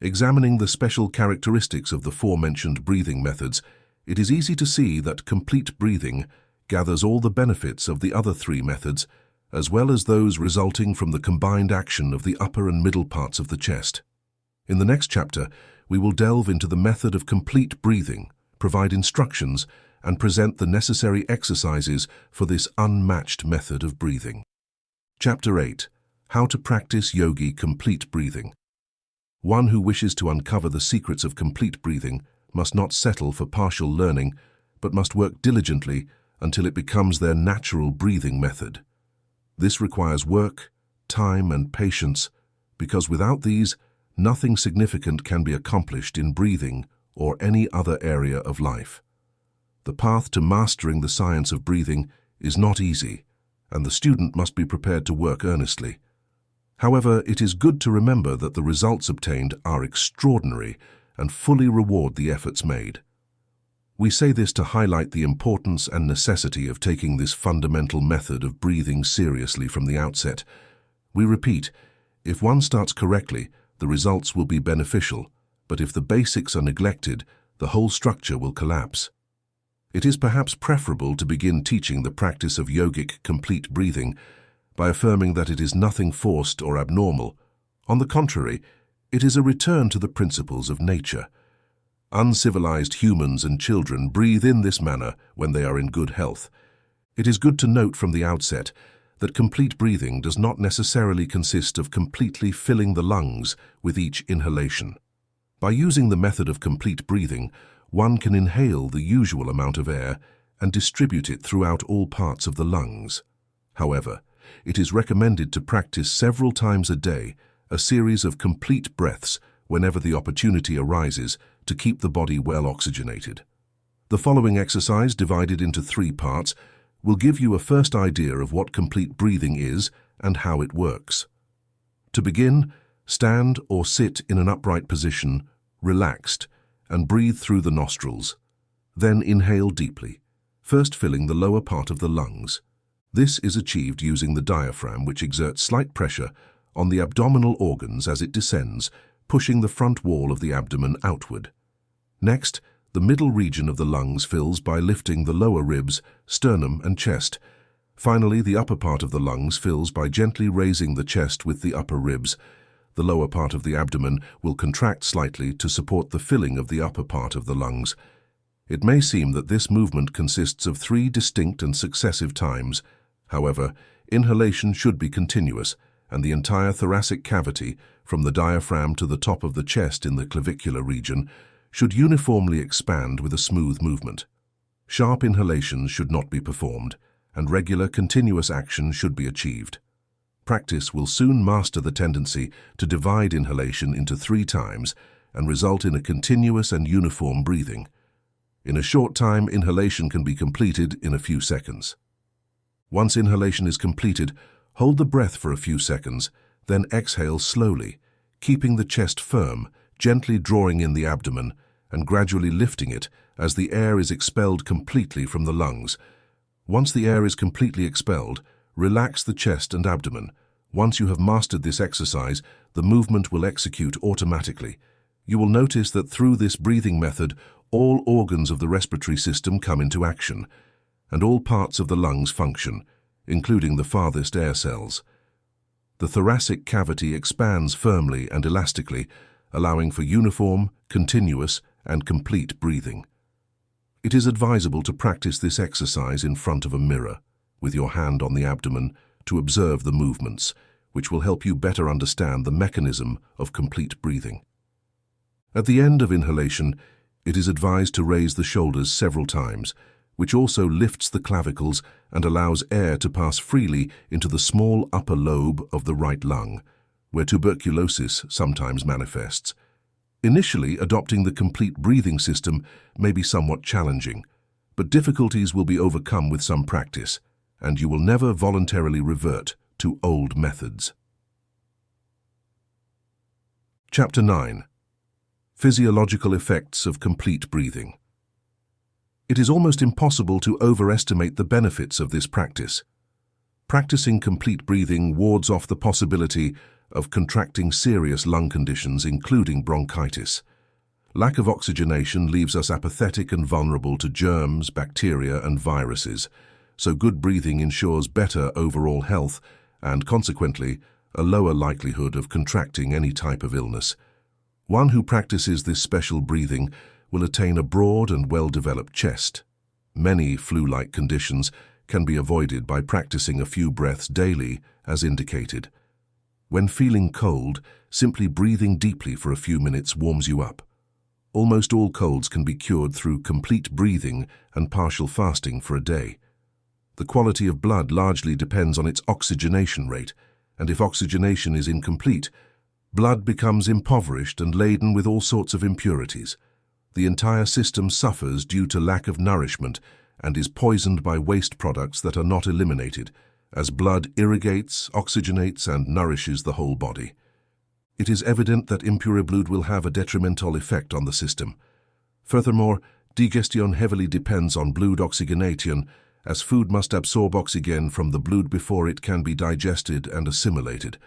Examining the special characteristics of the aforementioned breathing methods, it is easy to see that complete breathing gathers all the benefits of the other three methods, as well as those resulting from the combined action of the upper and middle parts of the chest. In the next chapter, we will delve into the method of complete breathing, provide instructions, and present the necessary exercises for this unmatched method of breathing. Chapter 8. How to practice yogi complete breathing. One who wishes to uncover the secrets of complete breathing must not settle for partial learning, but must work diligently until it becomes their natural breathing method. This requires work, time, and patience, because without these, nothing significant can be accomplished in breathing or any other area of life. The path to mastering the science of breathing is not easy, and the student must be prepared to work earnestly. However, it is good to remember that the results obtained are extraordinary and fully reward the efforts made. We say this to highlight the importance and necessity of taking this fundamental method of breathing seriously from the outset. We repeat, if one starts correctly, the results will be beneficial, but if the basics are neglected, the whole structure will collapse. It is perhaps preferable to begin teaching the practice of yogic complete breathing by affirming that it is nothing forced or abnormal. On the contrary, it is a return to the principles of nature. Uncivilized humans and children breathe in this manner when they are in good health. It is good to note from the outset that complete breathing does not necessarily consist of completely filling the lungs with each inhalation. By using the method of complete breathing, one can inhale the usual amount of air and distribute it throughout all parts of the lungs. However, it is recommended to practice several times a day a series of complete breaths whenever the opportunity arises to keep the body well oxygenated. The following exercise, divided into 3 parts, will give you a first idea of what complete breathing is and how it works. To begin, stand or sit in an upright position, relaxed, and breathe through the nostrils. Then inhale deeply, first filling the lower part of the lungs. This is achieved using the diaphragm, which exerts slight pressure on the abdominal organs as it descends, pushing the front wall of the abdomen outward. Next, the middle region of the lungs fills by lifting the lower ribs, sternum, and chest. Finally, the upper part of the lungs fills by gently raising the chest with the upper ribs. The lower part of the abdomen will contract slightly to support the filling of the upper part of the lungs. It may seem that this movement consists of 3 distinct and successive times. However, inhalation should be continuous, and the entire thoracic cavity, from the diaphragm to the top of the chest in the clavicular region, should uniformly expand with a smooth movement. Sharp inhalations should not be performed, and regular continuous action should be achieved. Practice will soon master the tendency to divide inhalation into 3 times and result in a continuous and uniform breathing. In a short time, inhalation can be completed in a few seconds. Once inhalation is completed, hold the breath for a few seconds, then exhale slowly, keeping the chest firm, gently drawing in the abdomen and gradually lifting it as the air is expelled completely from the lungs. Once the air is completely expelled, relax the chest and abdomen. Once you have mastered this exercise, the movement will execute automatically. You will notice that through this breathing method, all organs of the respiratory system come into action, and all parts of the lungs function, including the farthest air cells. The thoracic cavity expands firmly and elastically, allowing for uniform, continuous, and complete breathing. It is advisable to practice this exercise in front of a mirror, with your hand on the abdomen, to observe the movements, which will help you better understand the mechanism of complete breathing. At the end of inhalation, it is advised to raise the shoulders several times, which also lifts the clavicles and allows air to pass freely into the small upper lobe of the right lung, where tuberculosis sometimes manifests. Initially, adopting the complete breathing system may be somewhat challenging, but difficulties will be overcome with some practice, and you will never voluntarily revert to old methods. Chapter 9. Physiological effects of complete breathing. It is almost impossible to overestimate the benefits of this practice. Practicing complete breathing wards off the possibility of contracting serious lung conditions, including bronchitis. Lack of oxygenation leaves us apathetic and vulnerable to germs, bacteria, and viruses, so good breathing ensures better overall health and, consequently, a lower likelihood of contracting any type of illness. One who practices this special breathing will attain a broad and well-developed chest. Many flu-like conditions can be avoided by practicing a few breaths daily, as indicated. When feeling cold, simply breathing deeply for a few minutes warms you up. Almost all colds can be cured through complete breathing and partial fasting for a day. The quality of blood largely depends on its oxygenation rate, and if oxygenation is incomplete, blood becomes impoverished and laden with all sorts of impurities. The entire system suffers due to lack of nourishment and is poisoned by waste products that are not eliminated, as blood irrigates, oxygenates, and nourishes the whole body. It is evident that impure blood will have a detrimental effect on the system. Furthermore, digestion heavily depends on blood oxygenation, as food must absorb oxygen from the blood before it can be digested and assimilated.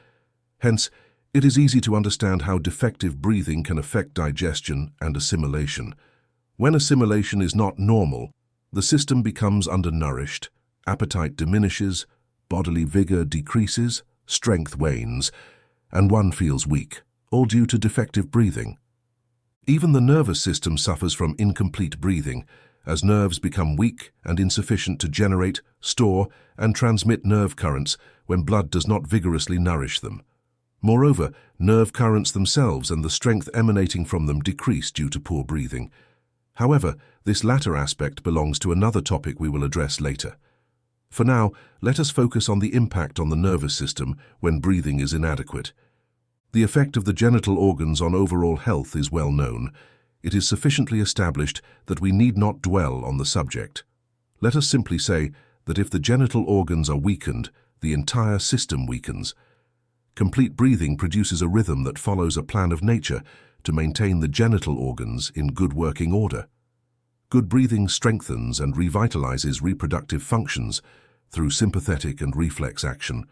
Hence, it is easy to understand how defective breathing can affect digestion and assimilation. When assimilation is not normal, the system becomes undernourished, appetite diminishes, bodily vigor decreases, strength wanes, and one feels weak, all due to defective breathing. Even the nervous system suffers from incomplete breathing, as nerves become weak and insufficient to generate, store, and transmit nerve currents when blood does not vigorously nourish them. Moreover, nerve currents themselves and the strength emanating from them decrease due to poor breathing. However, this latter aspect belongs to another topic we will address later. For now, let us focus on the impact on the nervous system when breathing is inadequate. The effect of the genital organs on overall health is well known. It is sufficiently established that we need not dwell on the subject. Let us simply say that if the genital organs are weakened, the entire system weakens. Complete breathing produces a rhythm that follows a plan of nature to maintain the genital organs in good working order. Good breathing strengthens and revitalizes reproductive functions through sympathetic and reflex action,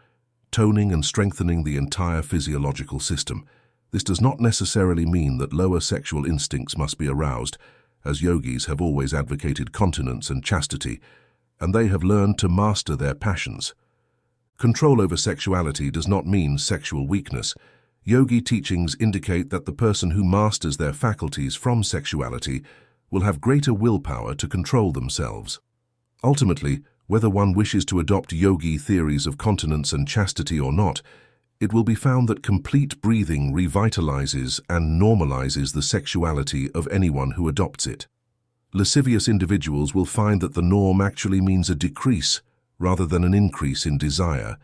toning and strengthening the entire physiological system. This does not necessarily mean that lower sexual instincts must be aroused, as yogis have always advocated continence and chastity, and they have learned to master their passions. Control over sexuality does not mean sexual weakness. Yogi teachings indicate that the person who masters their faculties from sexuality will have greater willpower to control themselves. Ultimately, whether one wishes to adopt yogi theories of continence and chastity or not, it will be found that complete breathing revitalizes and normalizes the sexuality of anyone who adopts it. Lascivious individuals will find that the norm actually means a decrease rather than an increase in desire,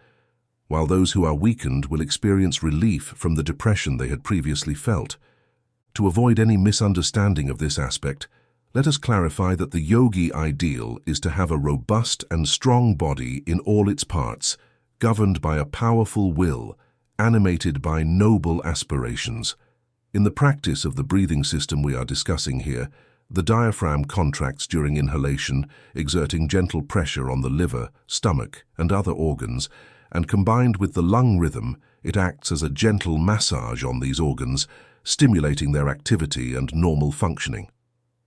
while those who are weakened will experience relief from the depression they had previously felt. To avoid any misunderstanding of this aspect, let us clarify that the yogi ideal is to have a robust and strong body in all its parts, governed by a powerful will, animated by noble aspirations. In the practice of the breathing system we are discussing here, the diaphragm contracts during inhalation, exerting gentle pressure on the liver, stomach, and other organs, and combined with the lung rhythm, it acts as a gentle massage on these organs, stimulating their activity and normal functioning.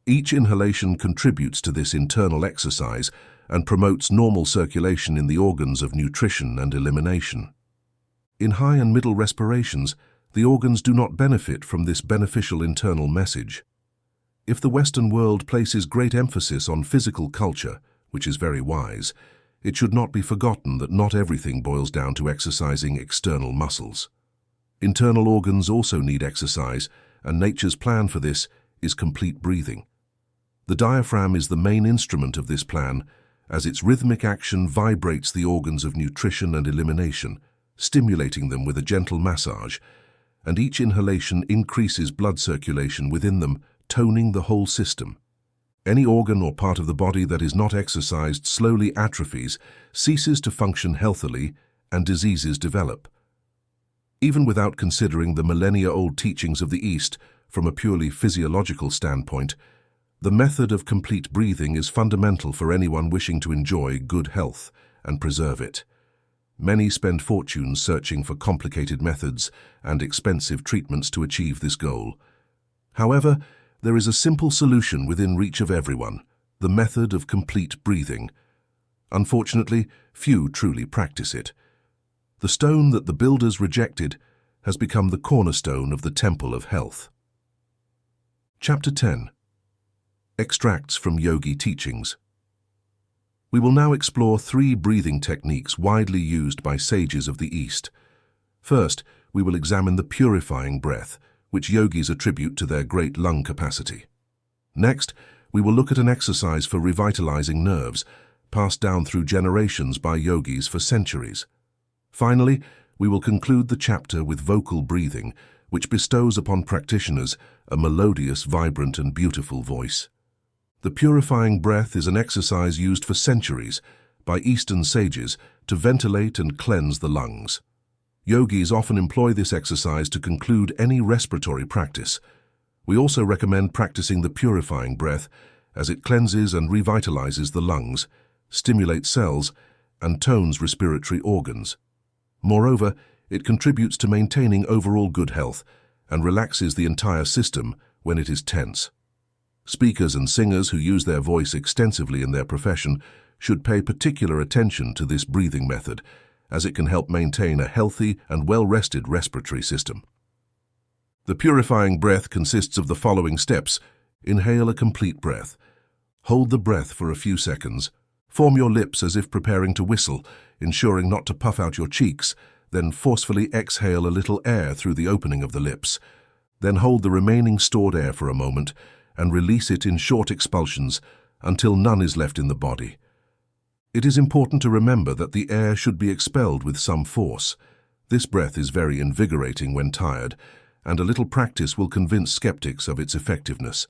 Each inhalation contributes to this internal exercise and promotes normal circulation in the organs of nutrition and elimination. In high and middle respirations, the organs do not benefit from this beneficial internal message. If the Western world places great emphasis on physical culture, which is very wise, it should not be forgotten that not everything boils down to exercising external muscles. Internal organs also need exercise, and nature's plan for this is complete breathing. The diaphragm is the main instrument of this plan, as its rhythmic action vibrates the organs of nutrition and elimination, stimulating them with a gentle massage, and each inhalation increases blood circulation within them, toning the whole system. Any organ or part of the body that is not exercised slowly atrophies, ceases to function healthily, and diseases develop. Even without considering the millennia-old teachings of the East from a purely physiological standpoint, the method of complete breathing is fundamental for anyone wishing to enjoy good health and preserve it. Many spend fortunes searching for complicated methods and expensive treatments to achieve this goal. However, there is a simple solution within reach of everyone, the method of complete breathing. Unfortunately, few truly practice it. The stone that the builders rejected has become the cornerstone of the temple of health. Chapter 10. Extracts from Yogi teachings. We will now explore 3 breathing techniques widely used by sages of the East. First, we will examine the purifying breath, which yogis attribute to their great lung capacity. Next, we will look at an exercise for revitalizing nerves, passed down through generations by yogis for centuries. Finally, we will conclude the chapter with vocal breathing, which bestows upon practitioners a melodious, vibrant, and beautiful voice. The purifying breath is an exercise used for centuries by Eastern sages to ventilate and cleanse the lungs. Yogis often employ this exercise to conclude any respiratory practice. We also recommend practicing the purifying breath as it cleanses and revitalizes the lungs, stimulates cells, and tones respiratory organs. Moreover, it contributes to maintaining overall good health and relaxes the entire system when it is tense. Speakers and singers who use their voice extensively in their profession should pay particular attention to this breathing method, as it can help maintain a healthy and well-rested respiratory system. The purifying breath consists of the following steps. Inhale a complete breath. Hold the breath for a few seconds. Form your lips as if preparing to whistle, ensuring not to puff out your cheeks. Then forcefully exhale a little air through the opening of the lips. Then hold the remaining stored air for a moment and release it in short expulsions until none is left in the body. It is important to remember that the air should be expelled with some force. This breath is very invigorating when tired, and a little practice will convince skeptics of its effectiveness.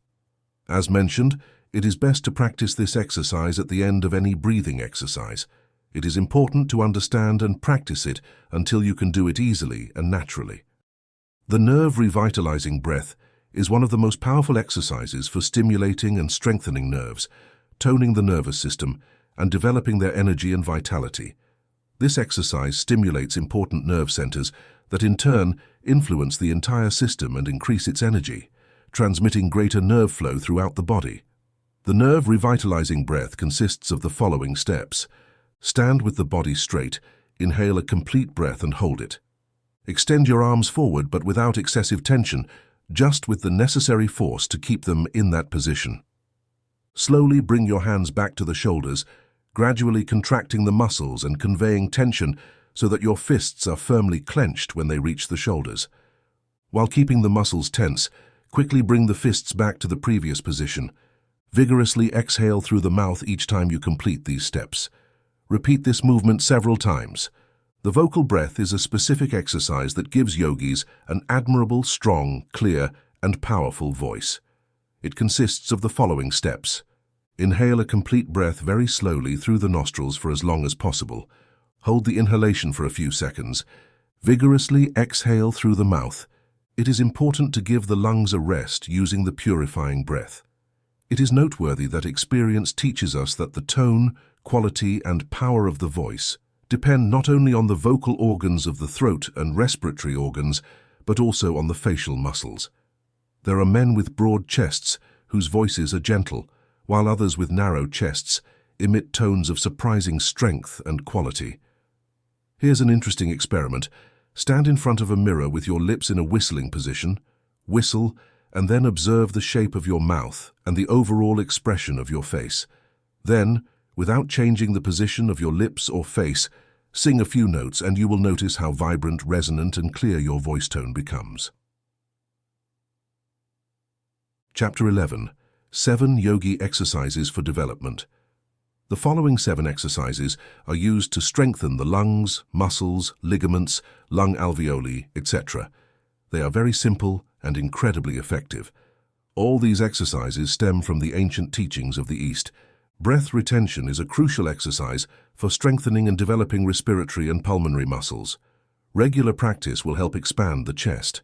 As mentioned, it is best to practice this exercise at the end of any breathing exercise. It is important to understand and practice it until you can do it easily and naturally. The nerve revitalizing breath is one of the most powerful exercises for stimulating and strengthening nerves, toning the nervous system, and developing their energy and vitality. This exercise stimulates important nerve centers that in turn influence the entire system and increase its energy, transmitting greater nerve flow throughout the body. The nerve revitalizing breath consists of the following steps. Stand with the body straight, inhale a complete breath and hold it. Extend your arms forward but without excessive tension, just with the necessary force to keep them in that position. Slowly bring your hands back to the shoulders, gradually contracting the muscles and conveying tension so that your fists are firmly clenched when they reach the shoulders. While keeping the muscles tense, quickly bring the fists back to the previous position. Vigorously exhale through the mouth each time you complete these steps. Repeat this movement several times. The vocal breath is a specific exercise that gives yogis an admirable, strong, clear, and powerful voice. It consists of the following steps. Inhale a complete breath very slowly through the nostrils for as long as possible. Hold the inhalation for a few seconds. Vigorously exhale through the mouth. It is important to give the lungs a rest using the purifying breath. It is noteworthy that experience teaches us that the tone, quality, and power of the voice depend not only on the vocal organs of the throat and respiratory organs, but also on the facial muscles. There are men with broad chests whose voices are gentle, while others with narrow chests emit tones of surprising strength and quality. Here's an interesting experiment. Stand in front of a mirror with your lips in a whistling position, whistle, and then observe the shape of your mouth and the overall expression of your face. Then, without changing the position of your lips or face, sing a few notes and you will notice how vibrant, resonant, and clear your voice tone becomes. Chapter 11. 7 Yogi Exercises for Development. The following 7 exercises are used to strengthen the lungs, muscles, ligaments, lung alveoli, etc. They are very simple and incredibly effective. All these exercises stem from the ancient teachings of the East. Breath retention is a crucial exercise for strengthening and developing respiratory and pulmonary muscles. Regular practice will help expand the chest.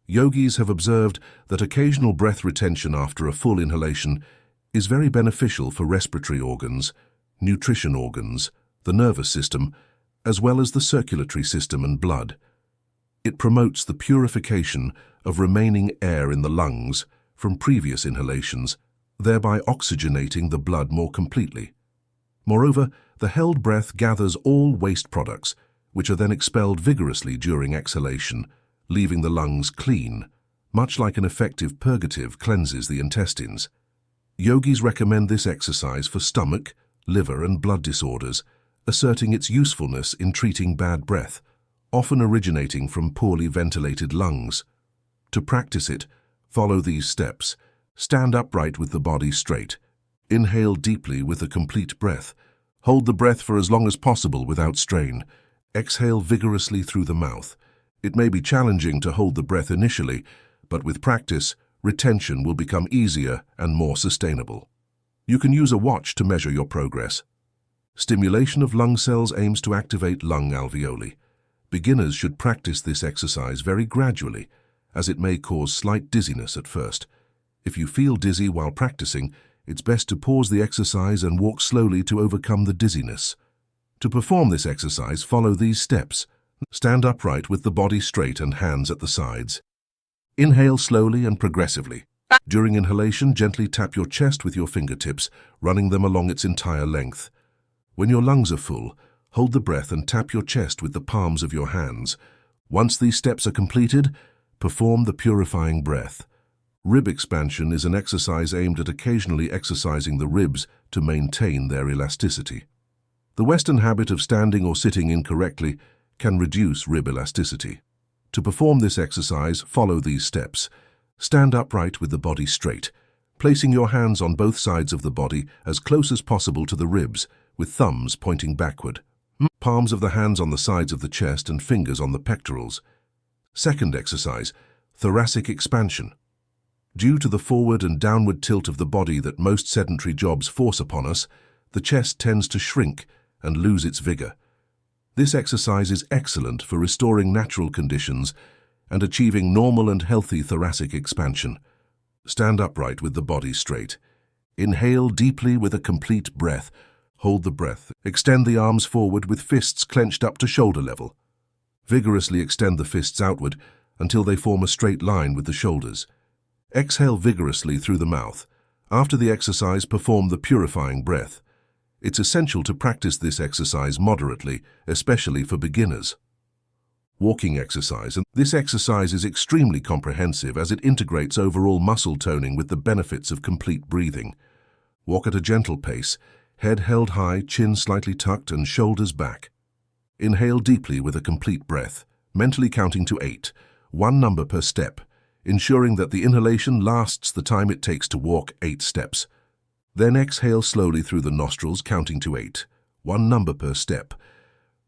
Yogis have observed that occasional breath retention after a full inhalation is very beneficial for respiratory organs, nutrition organs, the nervous system, as well as the circulatory system and blood. It promotes the purification of remaining air in the lungs from previous inhalations, thereby oxygenating the blood more completely. Moreover, the held breath gathers all waste products, which are then expelled vigorously during exhalation, leaving the lungs clean, much like an effective purgative cleanses the intestines. Yogis recommend this exercise for stomach, liver, and blood disorders, asserting its usefulness in treating bad breath. often originating from poorly ventilated lungs. To practice it, follow these steps. Stand upright with the body straight. Inhale deeply with a complete breath. Hold the breath for as long as possible without strain. Exhale vigorously through the mouth. It may be challenging to hold the breath initially, but with practice, retention will become easier and more sustainable. You can use a watch to measure your progress. Stimulation of lung cells aims to activate lung alveoli. Beginners should practice this exercise very gradually, as it may cause slight dizziness at first. If you feel dizzy while practicing, it's best to pause the exercise and walk slowly to overcome the dizziness. To perform this exercise, follow these steps. Stand upright with the body straight and hands at the sides. Inhale slowly and progressively. During inhalation, gently tap your chest with your fingertips, running them along its entire length. When your lungs are full, hold the breath and tap your chest with the palms of your hands. Once these steps are completed, perform the purifying breath. Rib expansion is an exercise aimed at occasionally exercising the ribs to maintain their elasticity. The Western habit of standing or sitting incorrectly can reduce rib elasticity. To perform this exercise, follow these steps. Stand upright with the body straight, placing your hands on both sides of the body as close as possible to the ribs, with thumbs pointing backward. Palms of the hands on the sides of the chest and fingers on the pectorals. Second exercise, thoracic expansion. Due to the forward and downward tilt of the body that most sedentary jobs force upon us, the chest tends to shrink and lose its vigor. This exercise is excellent for restoring natural conditions and achieving normal and healthy thoracic expansion. Stand upright with the body straight. Inhale deeply with a complete breath. Hold the breath. Extend the arms forward with fists clenched up to shoulder level. Vigorously extend the fists outward until they form a straight line with the shoulders. Exhale vigorously through the mouth. After the exercise, perform the purifying breath. It's essential to practice this exercise moderately, especially for beginners. Walking exercise. This exercise is extremely comprehensive as it integrates overall muscle toning with the benefits of complete breathing. Walk at a gentle pace, head held high, chin slightly tucked and shoulders back. Inhale deeply with a complete breath, mentally counting to 8, one number per step, ensuring that the inhalation lasts the time it takes to walk 8 steps. Then exhale slowly through the nostrils, counting to 8, one number per step.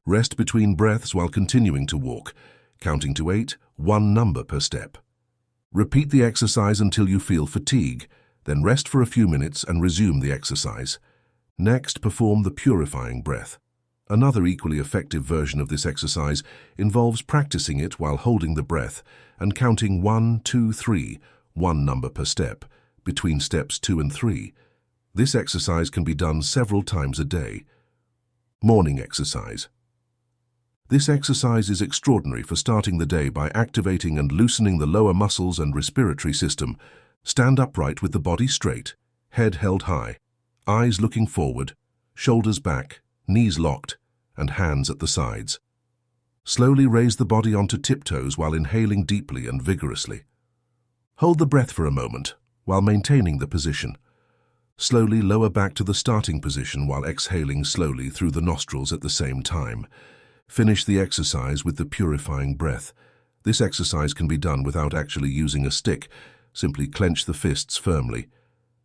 Rest between breaths while continuing to walk, counting to 8, one number per step. Repeat the exercise until you feel fatigue, then rest for a few minutes and resume the exercise. Next, perform the purifying breath. Another equally effective version of this exercise involves practicing it while holding the breath and counting 1, 2, 3, one number per step, between steps 2 and 3. This exercise can be done several times a day. Morning exercise. This exercise is extraordinary for starting the day by activating and loosening the lower muscles and respiratory system. Stand upright with the body straight, head held high, eyes looking forward, shoulders back, knees locked, and hands at the sides. Slowly raise the body onto tiptoes while inhaling deeply and vigorously. Hold the breath for a moment while maintaining the position. Slowly lower back to the starting position while exhaling slowly through the nostrils at the same time. Finish the exercise with the purifying breath. This exercise can be done without actually using a stick. Simply clench the fists firmly.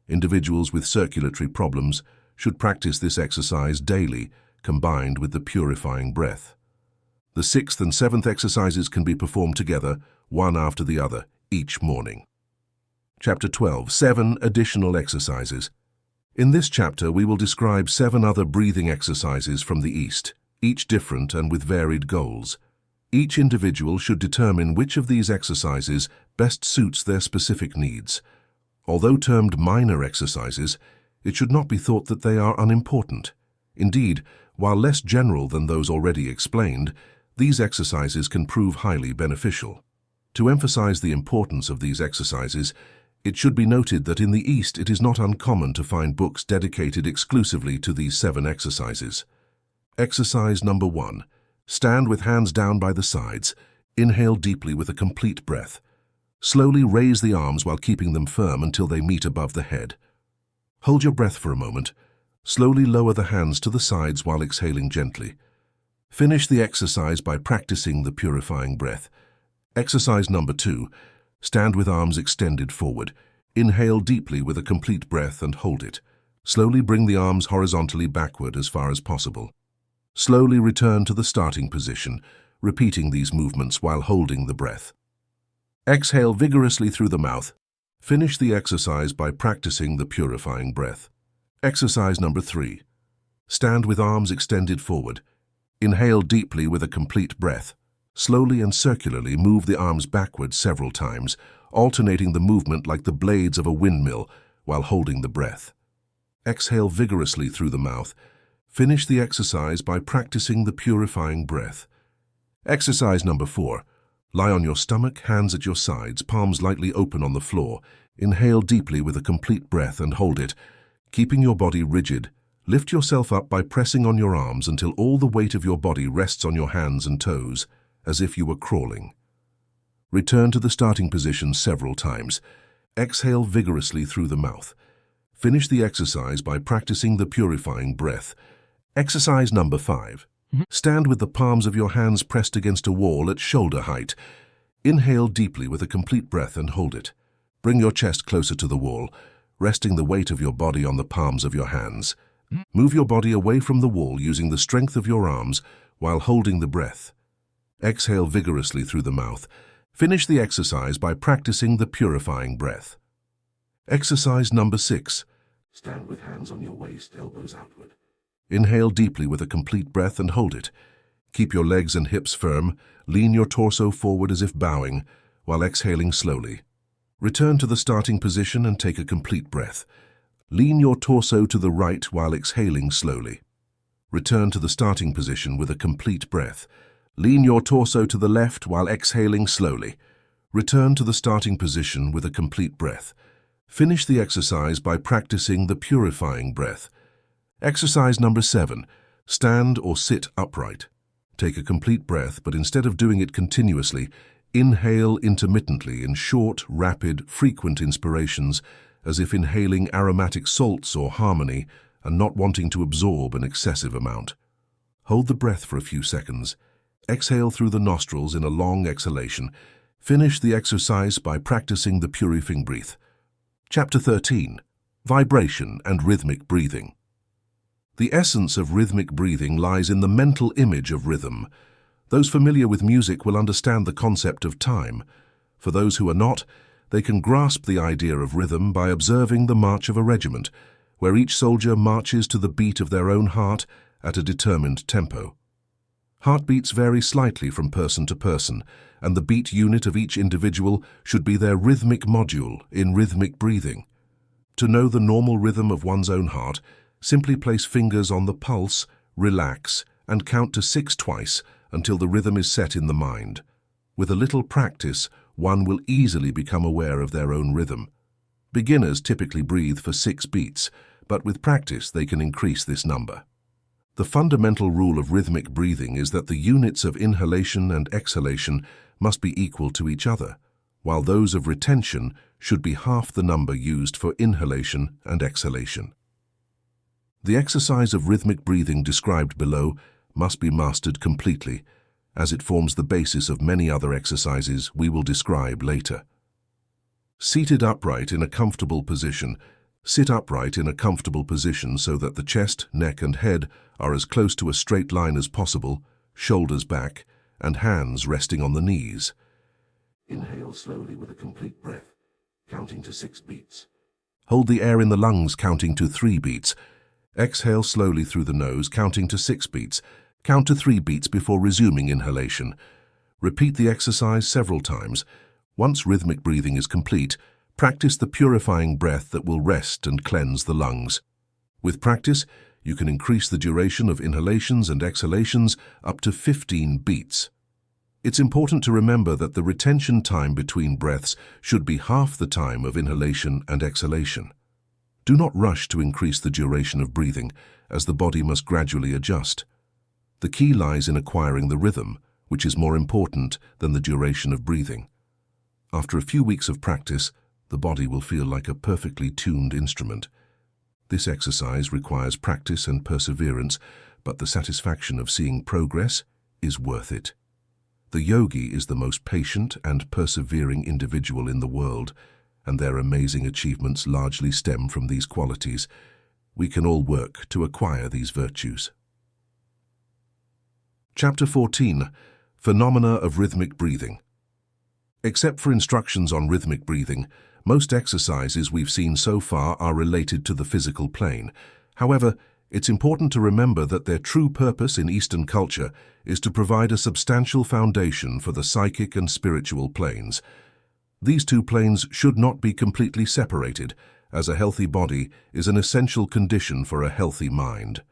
Individuals with circulatory problems should practice this exercise daily, combined with the purifying breath. The 6th and 7th exercises can be performed together, one after the other, each morning. Chapter 12. 7 additional exercises. In this chapter, we will describe 7 other breathing exercises from the East, each different and with varied goals. Each individual should determine which of these exercises best suits their specific needs. Although termed minor exercises, it should not be thought that they are unimportant. Indeed, while less general than those already explained, these exercises can prove highly beneficial. To emphasize the importance of these exercises, it should be noted that in the East it is not uncommon to find books dedicated exclusively to these 7 exercises. Exercise number 1. Stand with hands down by the sides. Inhale deeply with a complete breath. Slowly raise the arms while keeping them firm until they meet above the head. Hold your breath for a moment. Slowly lower the hands to the sides while exhaling gently. Finish the exercise by practicing the purifying breath. Exercise number 2. Stand with arms extended forward. Inhale deeply with a complete breath and hold it. Slowly bring the arms horizontally backward as far as possible. Slowly return to the starting position, repeating these movements while holding the breath. Exhale vigorously through the mouth. Finish the exercise by practicing the purifying breath. Exercise number 3. Stand with arms extended forward. Inhale deeply with a complete breath. Slowly and circularly move the arms backward several times, alternating the movement like the blades of a windmill while holding the breath. Exhale vigorously through the mouth. Finish the exercise by practicing the purifying breath. Exercise number 4. Lie on your stomach, hands at your sides, palms lightly open on the floor. Inhale deeply with a complete breath and hold it. Keeping your body rigid, lift yourself up by pressing on your arms until all the weight of your body rests on your hands and toes, as if you were crawling. Return to the starting position several times. Exhale vigorously through the mouth. Finish the exercise by practicing the purifying breath. Exercise number 5. Stand with the palms of your hands pressed against a wall at shoulder height. Inhale deeply with a complete breath and hold it. Bring your chest closer to the wall, resting the weight of your body on the palms of your hands. Move your body away from the wall using the strength of your arms while holding the breath. Exhale vigorously through the mouth. Finish the exercise by practicing the purifying breath. Exercise number 6. Stand with hands on your waist, elbows outward. Inhale deeply with a complete breath and hold it. Keep your legs and hips firm, lean your torso forward as if bowing, while exhaling slowly. Return to the starting position and take a complete breath. Lean your torso to the right while exhaling slowly. Return to the starting position with a complete breath. Lean your torso to the left while exhaling slowly. Return to the starting position with a complete breath. Finish the exercise by practicing the purifying breath. Exercise number 7. Stand or sit upright. Take a complete breath, but instead of doing it continuously, inhale intermittently in short, rapid, frequent inspirations, as if inhaling aromatic salts or harmony and not wanting to absorb an excessive amount. Hold the breath for a few seconds. Exhale through the nostrils in a long exhalation. Finish the exercise by practicing the purifying breath. Chapter 13. Vibration and Rhythmic Breathing. The essence of rhythmic breathing lies in the mental image of rhythm. Those familiar with music will understand the concept of time. For those who are not, they can grasp the idea of rhythm by observing the march of a regiment, where each soldier marches to the beat of their own heart at a determined tempo. Heartbeats vary slightly from person to person, and the beat unit of each individual should be their rhythmic module in rhythmic breathing. To know the normal rhythm of one's own heart, simply place fingers on the pulse, relax, and count to 6 twice until the rhythm is set in the mind. With a little practice, one will easily become aware of their own rhythm. Beginners typically breathe for 6 beats, but with practice they can increase this number. The fundamental rule of rhythmic breathing is that the units of inhalation and exhalation must be equal to each other, while those of retention should be half the number used for inhalation and exhalation. The exercise of rhythmic breathing described below must be mastered completely, as it forms the basis of many other exercises we will describe later. Seated upright in a comfortable position. Sit upright in a comfortable position so that the chest, neck, and head are as close to a straight line as possible, shoulders back, and hands resting on the knees. Inhale slowly with a complete breath, counting to 6 beats. Hold the air in the lungs, counting to 3 beats. Exhale slowly through the nose, counting to 6 beats. Count to 3 beats before resuming inhalation. Repeat the exercise several times. Once rhythmic breathing is complete, practice the purifying breath that will rest and cleanse the lungs. With practice, you can increase the duration of inhalations and exhalations up to 15 beats. It's important to remember that the retention time between breaths should be half the time of inhalation and exhalation. Do not rush to increase the duration of breathing, as the body must gradually adjust. The key lies in acquiring the rhythm, which is more important than the duration of breathing. After a few weeks of practice, the body will feel like a perfectly tuned instrument. This exercise requires practice and perseverance, but the satisfaction of seeing progress is worth it. The yogi is the most patient and persevering individual in the world, and their amazing achievements largely stem from these qualities. We can all work to acquire these virtues. Chapter 14. Phenomena of Rhythmic Breathing. Except for instructions on rhythmic breathing, most exercises we've seen so far are related to the physical plane. However, it's important to remember that their true purpose in Eastern culture is to provide a substantial foundation for the psychic and spiritual planes. These two planes should not be completely separated, as a healthy body is an essential condition for a healthy mind.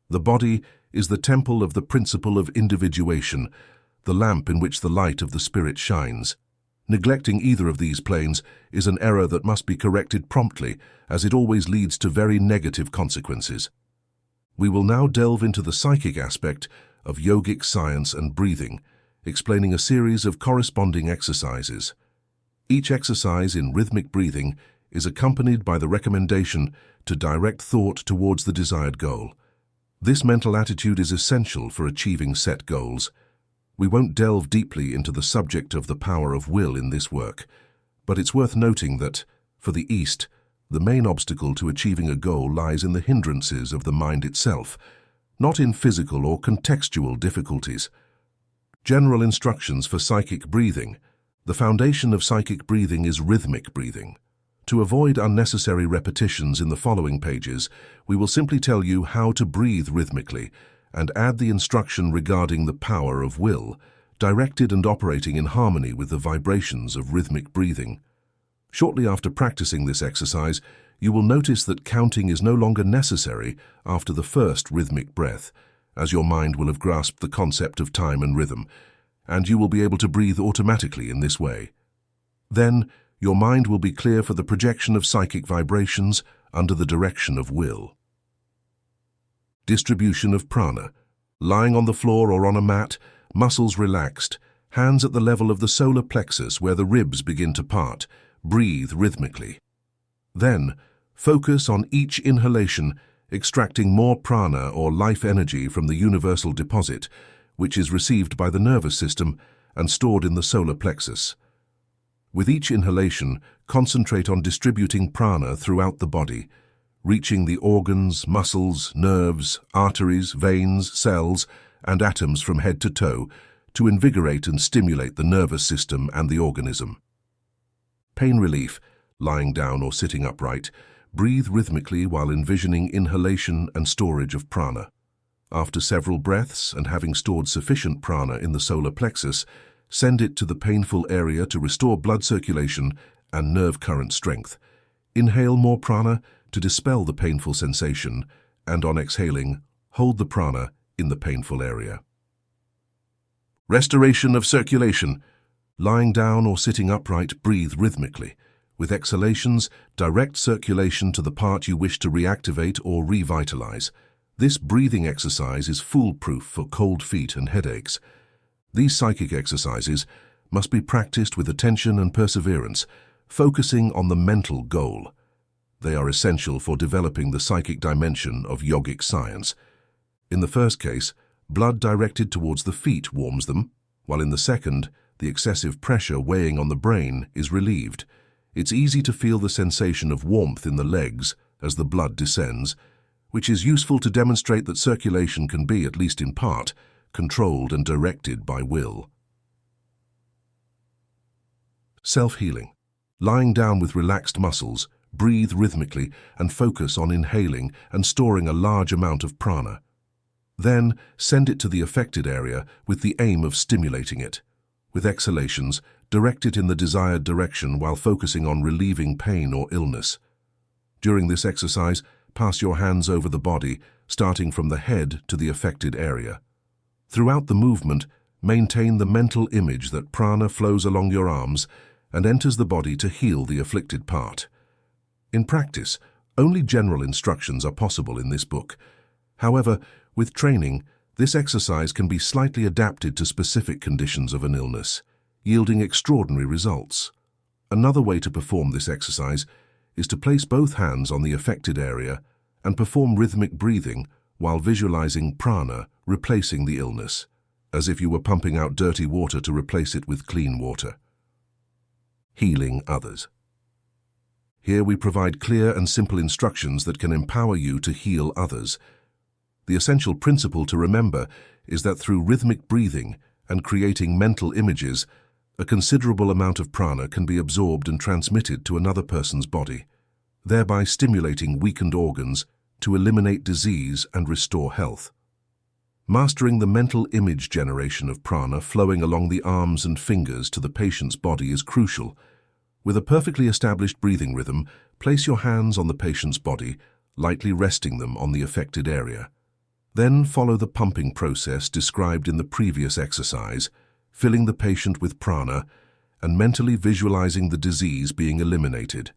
The body is the temple of the principle of individuation, the lamp in which the light of the spirit shines. Neglecting either of these planes is an error that must be corrected promptly, as it always leads to very negative consequences. We will now delve into the psychic aspect of yogic science and breathing, explaining a series of corresponding exercises. Each exercise in rhythmic breathing is accompanied by the recommendation to direct thought towards the desired goal. This mental attitude is essential for achieving set goals. We won't delve deeply into the subject of the power of will in this work, but it's worth noting that, for the East, the main obstacle to achieving a goal lies in the hindrances of the mind itself, not in physical or contextual difficulties. General instructions for psychic breathing. The foundation of psychic breathing is rhythmic breathing. To avoid unnecessary repetitions in the following pages, we will simply tell you how to breathe rhythmically and add the instruction regarding the power of will, directed and operating in harmony with the vibrations of rhythmic breathing. Shortly after practicing this exercise, you will notice that counting is no longer necessary after the first rhythmic breath, as your mind will have grasped the concept of time and rhythm, and you will be able to breathe automatically in this way. Then, your mind will be clear for the projection of psychic vibrations under the direction of will. Distribution of prana. Lying on the floor or on a mat, muscles relaxed, hands at the level of the solar plexus where the ribs begin to part. Breathe rhythmically. Then, focus on each inhalation, extracting more prana or life energy from the universal deposit, which is received by the nervous system and stored in the solar plexus. With each inhalation, concentrate on distributing prana throughout the body, reaching the organs, muscles, nerves, arteries, veins, cells, and atoms from head to toe to invigorate and stimulate the nervous system and the organism. Pain relief. Lying down or sitting upright, breathe rhythmically while envisioning inhalation and storage of prana. After several breaths and having stored sufficient prana in the solar plexus, send it to the painful area to restore blood circulation and nerve current strength. Inhale more prana to dispel the painful sensation, and on exhaling, hold the prana in the painful area. Restoration of circulation. Lying down or sitting upright, breathe rhythmically. With exhalations, direct circulation to the part you wish to reactivate or revitalize. This breathing exercise is foolproof for cold feet and headaches. These psychic exercises must be practiced with attention and perseverance, focusing on the mental goal. They are essential for developing the psychic dimension of yogic science. In the first case, blood directed towards the feet warms them, while in the second, the excessive pressure weighing on the brain is relieved. It's easy to feel the sensation of warmth in the legs as the blood descends, which is useful to demonstrate that circulation can be, at least in part, controlled and directed by will. Self-healing. Lying down with relaxed muscles, breathe rhythmically and focus on inhaling and storing a large amount of prana. Then, send it to the affected area with the aim of stimulating it. With exhalations, direct it in the desired direction while focusing on relieving pain or illness. During this exercise, pass your hands over the body, starting from the head to the affected area. Throughout the movement, maintain the mental image that prana flows along your arms and enters the body to heal the afflicted part. In practice, only general instructions are possible in this book. However, with training, this exercise can be slightly adapted to specific conditions of an illness, yielding extraordinary results. Another way to perform this exercise is to place both hands on the affected area and perform rhythmic breathing while visualizing prana replacing the illness, as if you were pumping out dirty water to replace it with clean water. Healing others. Here we provide clear and simple instructions that can empower you to heal others. The essential principle to remember is that through rhythmic breathing and creating mental images, a considerable amount of prana can be absorbed and transmitted to another person's body, thereby stimulating weakened organs to eliminate disease and restore health. Mastering the mental image generation of prana flowing along the arms and fingers to the patient's body is crucial. With a perfectly established breathing rhythm, place your hands on the patient's body, lightly resting them on the affected area. Then follow the pumping process described in the previous exercise, filling the patient with prana and mentally visualizing the disease being eliminated.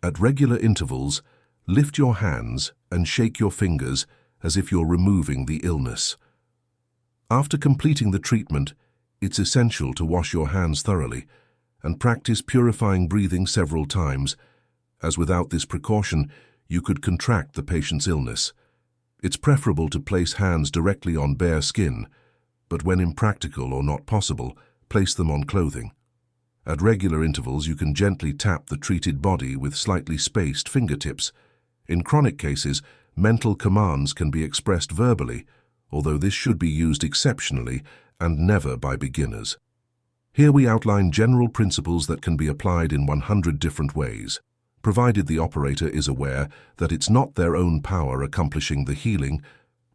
At regular intervals, lift your hands and shake your fingers as if you're removing the illness. After completing the treatment, it's essential to wash your hands thoroughly and practice purifying breathing several times, as without this precaution, you could contract the patient's illness. It's preferable to place hands directly on bare skin, but when impractical or not possible, place them on clothing. At regular intervals, you can gently tap the treated body with slightly spaced fingertips. In chronic cases, mental commands can be expressed verbally, although this should be used exceptionally and never by beginners. Here we outline general principles that can be applied in 100 different ways, provided the operator is aware that it's not their own power accomplishing the healing,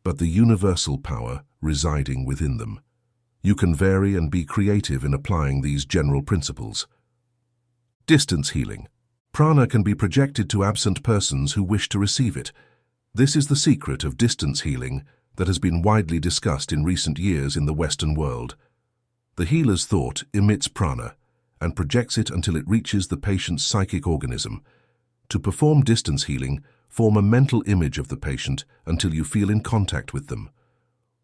but the universal power residing within them. You can vary and be creative in applying these general principles. Distance healing. Prana can be projected to absent persons who wish to receive it. This is the secret of distance healing that has been widely discussed in recent years in the Western world. The healer's thought emits prana and projects it until it reaches the patient's psychic organism. To perform distance healing, form a mental image of the patient until you feel in contact with them.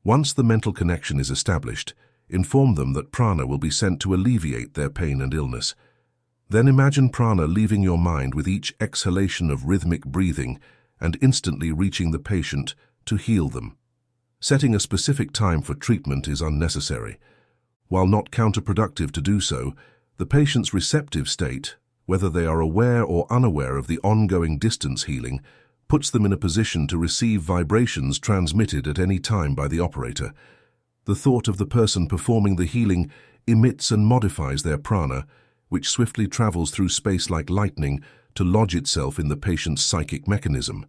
Once the mental connection is established, inform them that prana will be sent to alleviate their pain and illness. Then imagine prana leaving your mind with each exhalation of rhythmic breathing and instantly reaching the patient to heal them. Setting a specific time for treatment is unnecessary. While not counterproductive to do so, the patient's receptive state, whether they are aware or unaware of the ongoing distance healing, puts them in a position to receive vibrations transmitted at any time by the operator. The thought of the person performing the healing emits and modifies their prana, which swiftly travels through space like lightning to lodge itself in the patient's psychic mechanism.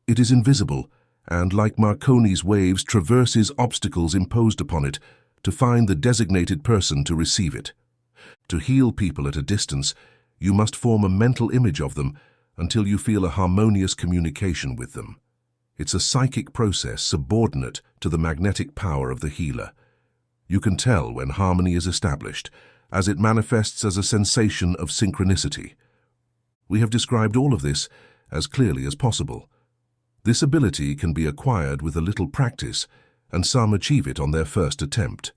It is invisible and, like Marconi's waves, traverses obstacles imposed upon it to find the designated person to receive it. To heal people at a distance, you must form a mental image of them until you feel a harmonious communication with them. It's a psychic process subordinate to the magnetic power of the healer. You can tell when harmony is established, as it manifests as a sensation of synchronicity. We have described all of this as clearly as possible. This ability can be acquired with a little practice, and some achieve it on their first attempt.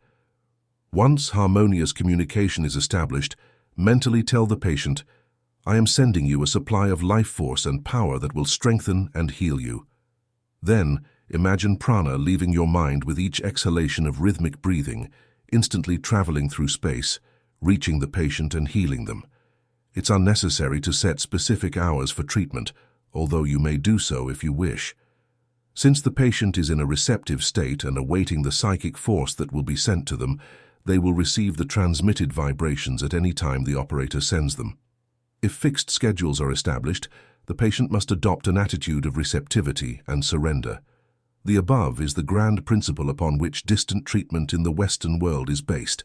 Once harmonious communication is established, mentally tell the patient, "I am sending you a supply of life force and power that will strengthen and heal you." Then, imagine prana leaving your mind with each exhalation of rhythmic breathing, instantly traveling through space, reaching the patient and healing them. It's unnecessary to set specific hours for treatment, although you may do so if you wish. Since the patient is in a receptive state and awaiting the psychic force that will be sent to them, they will receive the transmitted vibrations at any time the operator sends them. If fixed schedules are established, the patient must adopt an attitude of receptivity and surrender. The above is the grand principle upon which distant treatment in the Western world is based.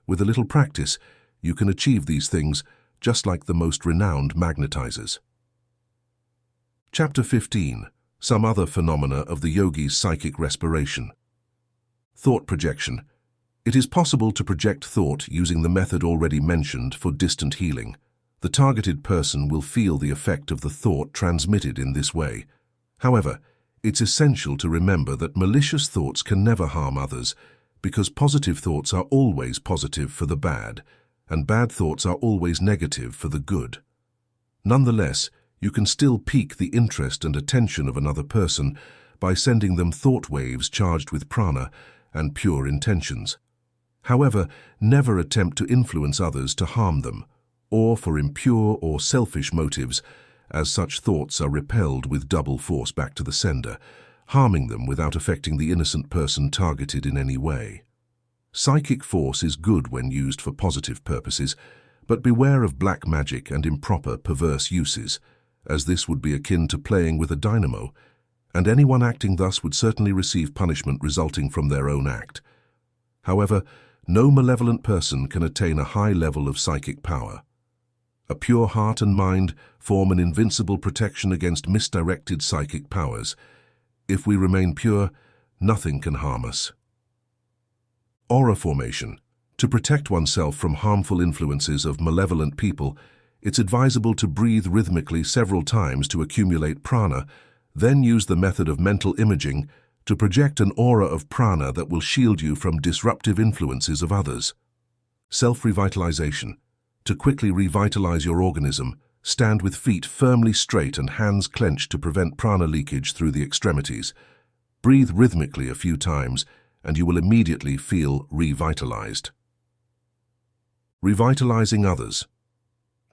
With a little practice, you can achieve these things just like the most renowned magnetizers. Chapter 15. Some other phenomena of the yogi's psychic respiration. Thought projection. It is possible to project thought using the method already mentioned for distant healing. The targeted person will feel the effect of the thought transmitted in this way. However, it's essential to remember that malicious thoughts can never harm others, because positive thoughts are always positive for the bad, and bad thoughts are always negative for the good. Nonetheless, you can still pique the interest and attention of another person by sending them thought waves charged with prana and pure intentions. However, never attempt to influence others to harm them, or for impure or selfish motives, as such thoughts are repelled with double force back to the sender, harming them without affecting the innocent person targeted in any way. Psychic force is good when used for positive purposes, but beware of black magic and improper, perverse uses, as this would be akin to playing with a dynamo, and anyone acting thus would certainly receive punishment resulting from their own act. However, no malevolent person can attain a high level of psychic power. A pure heart and mind form an invincible protection against misdirected psychic powers. If we remain pure, nothing can harm us. Aura formation. To protect oneself from harmful influences of malevolent people, it's advisable to breathe rhythmically several times to accumulate prana, then use the method of mental imaging to project an aura of prana that will shield you from disruptive influences of others. Self-revitalization. To quickly revitalize your organism, stand with feet firmly straight and hands clenched to prevent prana leakage through the extremities. Breathe rhythmically a few times, and you will immediately feel revitalized. Revitalizing others.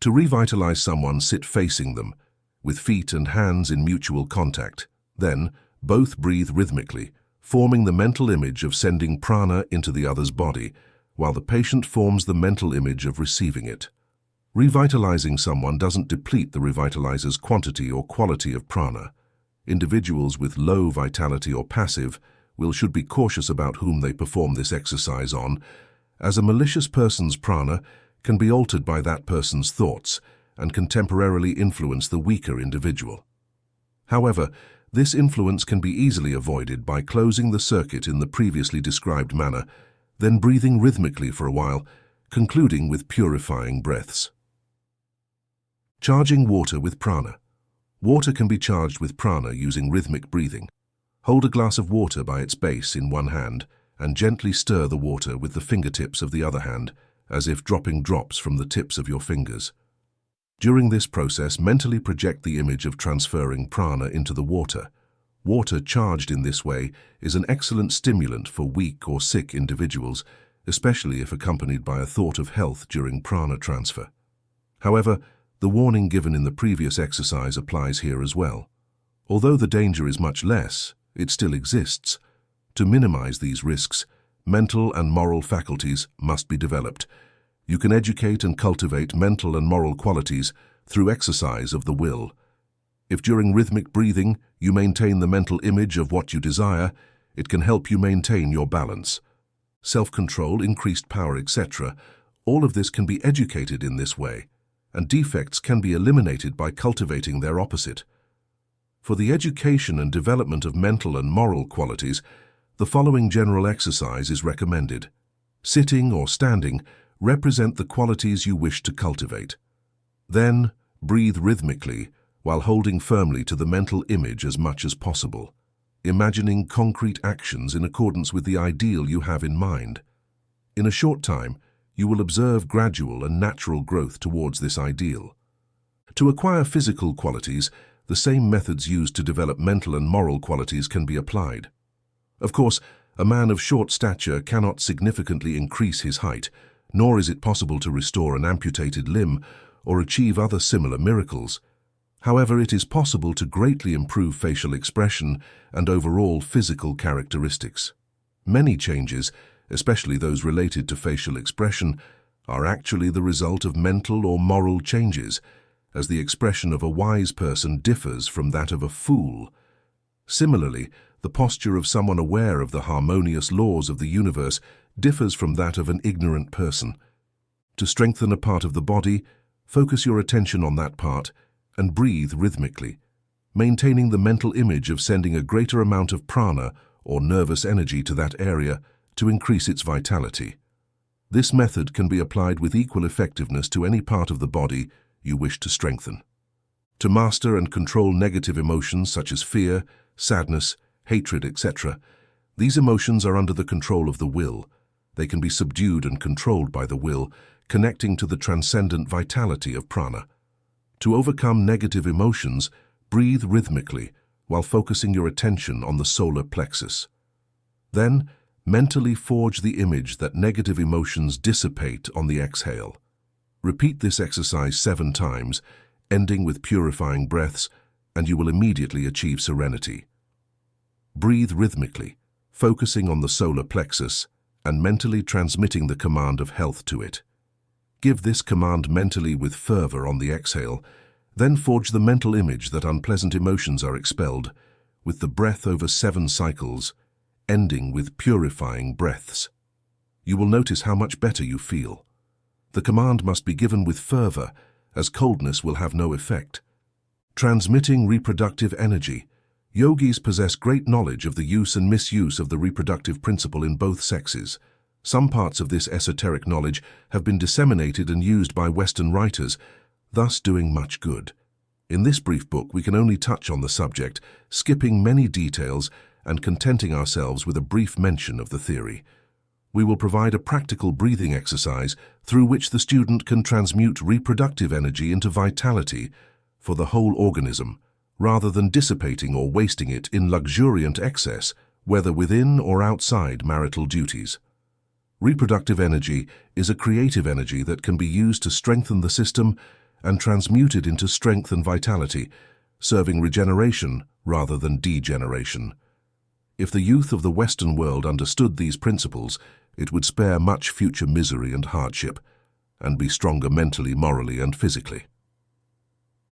To revitalize someone, sit facing them, with feet and hands in mutual contact. Then, both breathe rhythmically, forming the mental image of sending prana into the other's body, while the patient forms the mental image of receiving it. Revitalizing someone doesn't deplete the revitalizer's quantity or quality of prana. Individuals with low vitality or passive should be cautious about whom they perform this exercise on, as a malicious person's prana can be altered by that person's thoughts and can temporarily influence the weaker individual. However, this influence can be easily avoided by closing the circuit in the previously described manner, then breathing rhythmically for a while, concluding with purifying breaths. Charging water with prana. Water can be charged with prana using rhythmic breathing. Hold a glass of water by its base in one hand and gently stir the water with the fingertips of the other hand, as if dropping drops from the tips of your fingers. During this process, mentally project the image of transferring prana into the water. Water charged in this way is an excellent stimulant for weak or sick individuals, especially if accompanied by a thought of health during prana transfer. However, the warning given in the previous exercise applies here as well. Although the danger is much less, it still exists. To minimize these risks, mental and moral faculties must be developed. You can educate and cultivate mental and moral qualities through exercise of the will. If during rhythmic breathing you maintain the mental image of what you desire, it can help you maintain your balance. Self-control, increased power, etc. All of this can be educated in this way, and defects can be eliminated by cultivating their opposite. For the education and development of mental and moral qualities, the following general exercise is recommended. Sitting or standing, represent the qualities you wish to cultivate. Then, breathe rhythmically while holding firmly to the mental image as much as possible, imagining concrete actions in accordance with the ideal you have in mind. In a short time, you will observe gradual and natural growth towards this ideal. To acquire physical qualities, the same methods used to develop mental and moral qualities can be applied. Of course, a man of short stature cannot significantly increase his height, nor is it possible to restore an amputated limb or achieve other similar miracles. However, it is possible to greatly improve facial expression and overall physical characteristics. Many changes, especially those related to facial expression, are actually the result of mental or moral changes, as the expression of a wise person differs from that of a fool. Similarly, the posture of someone aware of the harmonious laws of the universe differs from that of an ignorant person. To strengthen a part of the body, focus your attention on that part and breathe rhythmically, maintaining the mental image of sending a greater amount of prana or nervous energy to that area to increase its vitality. This method can be applied with equal effectiveness to any part of the body you wish to strengthen. To master and control negative emotions such as fear, sadness, hatred, etc., these emotions are under the control of the will. They can be subdued and controlled by the will, connecting to the transcendent vitality of prana. To overcome negative emotions, breathe rhythmically while focusing your attention on the solar plexus. Then, mentally forge the image that negative emotions dissipate on the exhale. Repeat this exercise 7 times, ending with purifying breaths, and you will immediately achieve serenity. Breathe rhythmically, focusing on the solar plexus and mentally transmitting the command of health to it. Give this command mentally with fervor on the exhale, then forge the mental image that unpleasant emotions are expelled, with the breath over 7 cycles, ending with purifying breaths. You will notice how much better you feel. The command must be given with fervor, as coldness will have no effect. Transmitting reproductive energy. Yogis possess great knowledge of the use and misuse of the reproductive principle in both sexes. Some parts of this esoteric knowledge have been disseminated and used by Western writers, thus doing much good. In this brief book, we can only touch on the subject, skipping many details and contenting ourselves with a brief mention of the theory. We will provide a practical breathing exercise through which the student can transmute reproductive energy into vitality for the whole organism, rather than dissipating or wasting it in luxuriant excess, whether within or outside marital duties. Reproductive energy is a creative energy that can be used to strengthen the system and transmuted into strength and vitality, serving regeneration rather than degeneration. If the youth of the Western world understood these principles, it would spare much future misery and hardship, and be stronger mentally, morally, and physically.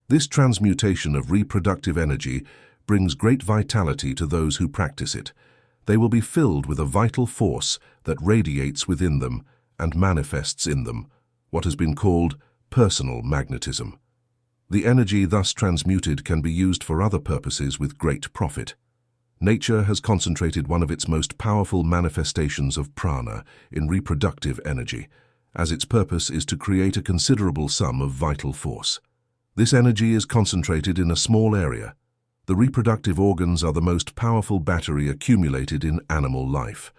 This transmutation of reproductive energy brings great vitality to those who practice it. They will be filled with a vital force that radiates within them and manifests in them, what has been called personal magnetism. The energy thus transmuted can be used for other purposes with great profit. Nature has concentrated one of its most powerful manifestations of prana in reproductive energy, as its purpose is to create a considerable sum of vital force. This energy is concentrated in a small area. The reproductive organs are the most powerful battery accumulated in animal life.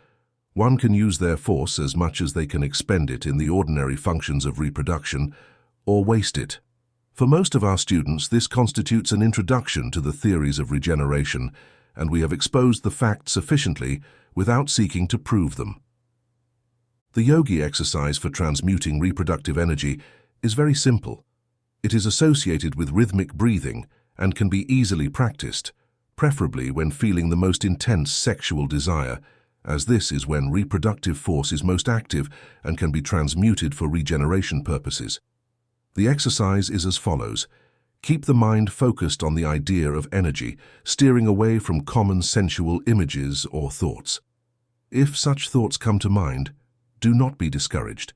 One can use their force as much as they can expend it in the ordinary functions of reproduction, or waste it. For most of our students, this constitutes an introduction to the theories of regeneration, and we have exposed the facts sufficiently without seeking to prove them. The yogi exercise for transmuting reproductive energy is very simple. It is associated with rhythmic breathing and can be easily practiced, preferably when feeling the most intense sexual desire, as this is when reproductive force is most active and can be transmuted for regeneration purposes. The exercise is as follows. Keep the mind focused on the idea of energy, steering away from common sensual images or thoughts. If such thoughts come to mind, do not be discouraged,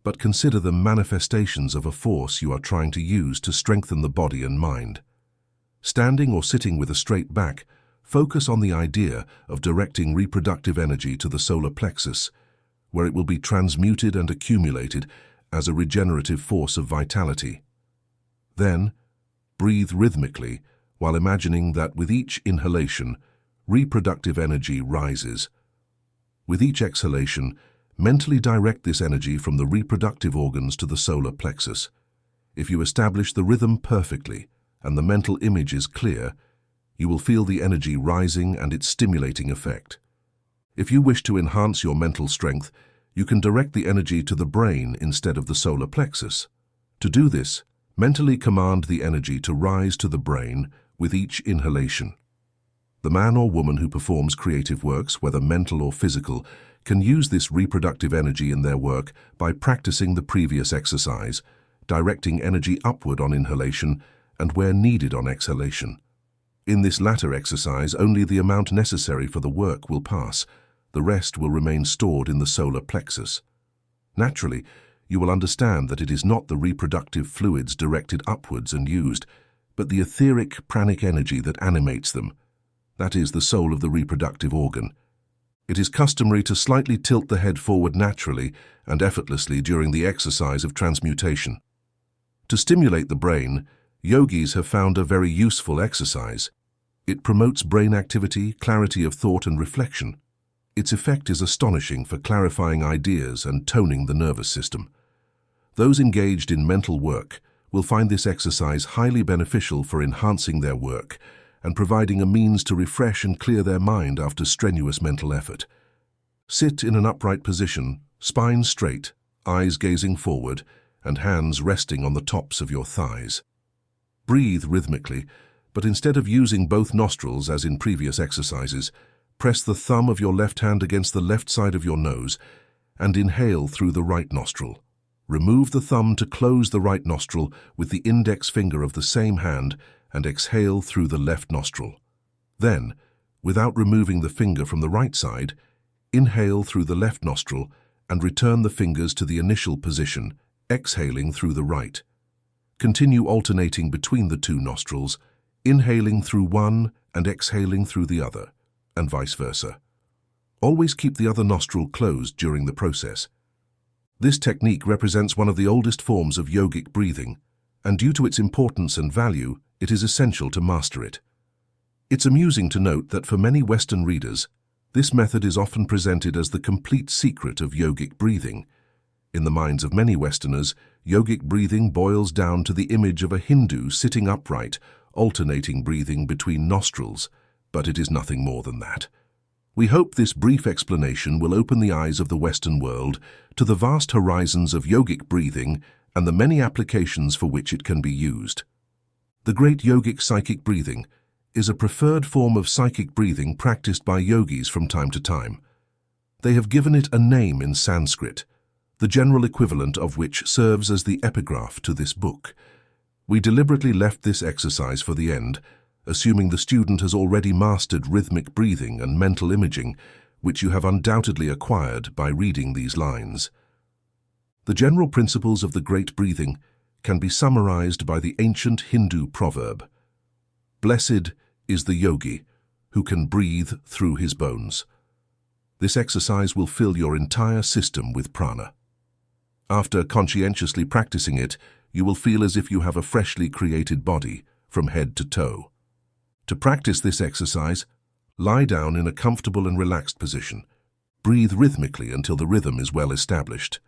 but consider them manifestations of a force you are trying to use to strengthen the body and mind. Standing or sitting with a straight back, focus on the idea of directing reproductive energy to the solar plexus, where it will be transmuted and accumulated as a regenerative force of vitality. Then, breathe rhythmically while imagining that with each inhalation, reproductive energy rises. With each exhalation, mentally direct this energy from the reproductive organs to the solar plexus. If you establish the rhythm perfectly and the mental image is clear, you will feel the energy rising and its stimulating effect. If you wish to enhance your mental strength, you can direct the energy to the brain instead of the solar plexus. To do this, mentally command the energy to rise to the brain with each inhalation. The man or woman who performs creative works, whether mental or physical, can use this reproductive energy in their work by practicing the previous exercise, directing energy upward on inhalation and where needed on exhalation. In this latter exercise, only the amount necessary for the work will pass. The rest will remain stored in the solar plexus. Naturally, you will understand that it is not the reproductive fluids directed upwards and used, but the etheric pranic energy that animates them. That is the soul of the reproductive organ. It is customary to slightly tilt the head forward naturally and effortlessly during the exercise of transmutation. To stimulate the brain, yogis have found a very useful exercise. It promotes brain activity, clarity of thought and reflection. Its effect is astonishing for clarifying ideas and toning the nervous system. Those engaged in mental work will find this exercise highly beneficial for enhancing their work and providing a means to refresh and clear their mind after strenuous mental effort. Sit in an upright position, spine straight, eyes gazing forward, and hands resting on the tops of your thighs. Breathe rhythmically, but instead of using both nostrils as in previous exercises, press the thumb of your left hand against the left side of your nose and inhale through the right nostril. Remove the thumb to close the right nostril with the index finger of the same hand and exhale through the left nostril. Then, without removing the finger from the right side, inhale through the left nostril and return the fingers to the initial position, exhaling through the right. Continue alternating between the two nostrils, inhaling through one and exhaling through the other, and vice versa. Always keep the other nostril closed during the process. This technique represents one of the oldest forms of yogic breathing, and due to its importance and value, it is essential to master it. It's amusing to note that for many Western readers, this method is often presented as the complete secret of yogic breathing. In the minds of many Westerners, yogic breathing boils down to the image of a Hindu sitting upright, alternating breathing between nostrils, but it is nothing more than that. We hope this brief explanation will open the eyes of the Western world to the vast horizons of yogic breathing and the many applications for which it can be used. The great yogic psychic breathing is a preferred form of psychic breathing practiced by yogis from time to time. They have given it a name in Sanskrit, the general equivalent of which serves as the epigraph to this book. We deliberately left this exercise for the end, assuming the student has already mastered rhythmic breathing and mental imaging, which you have undoubtedly acquired by reading these lines. The general principles of the great breathing can be summarized by the ancient Hindu proverb, "Blessed is the yogi who can breathe through his bones." This exercise will fill your entire system with prana. After conscientiously practicing it, you will feel as if you have a freshly created body from head to toe. To practice this exercise, lie down in a comfortable and relaxed position. Breathe rhythmically until the rhythm is well established.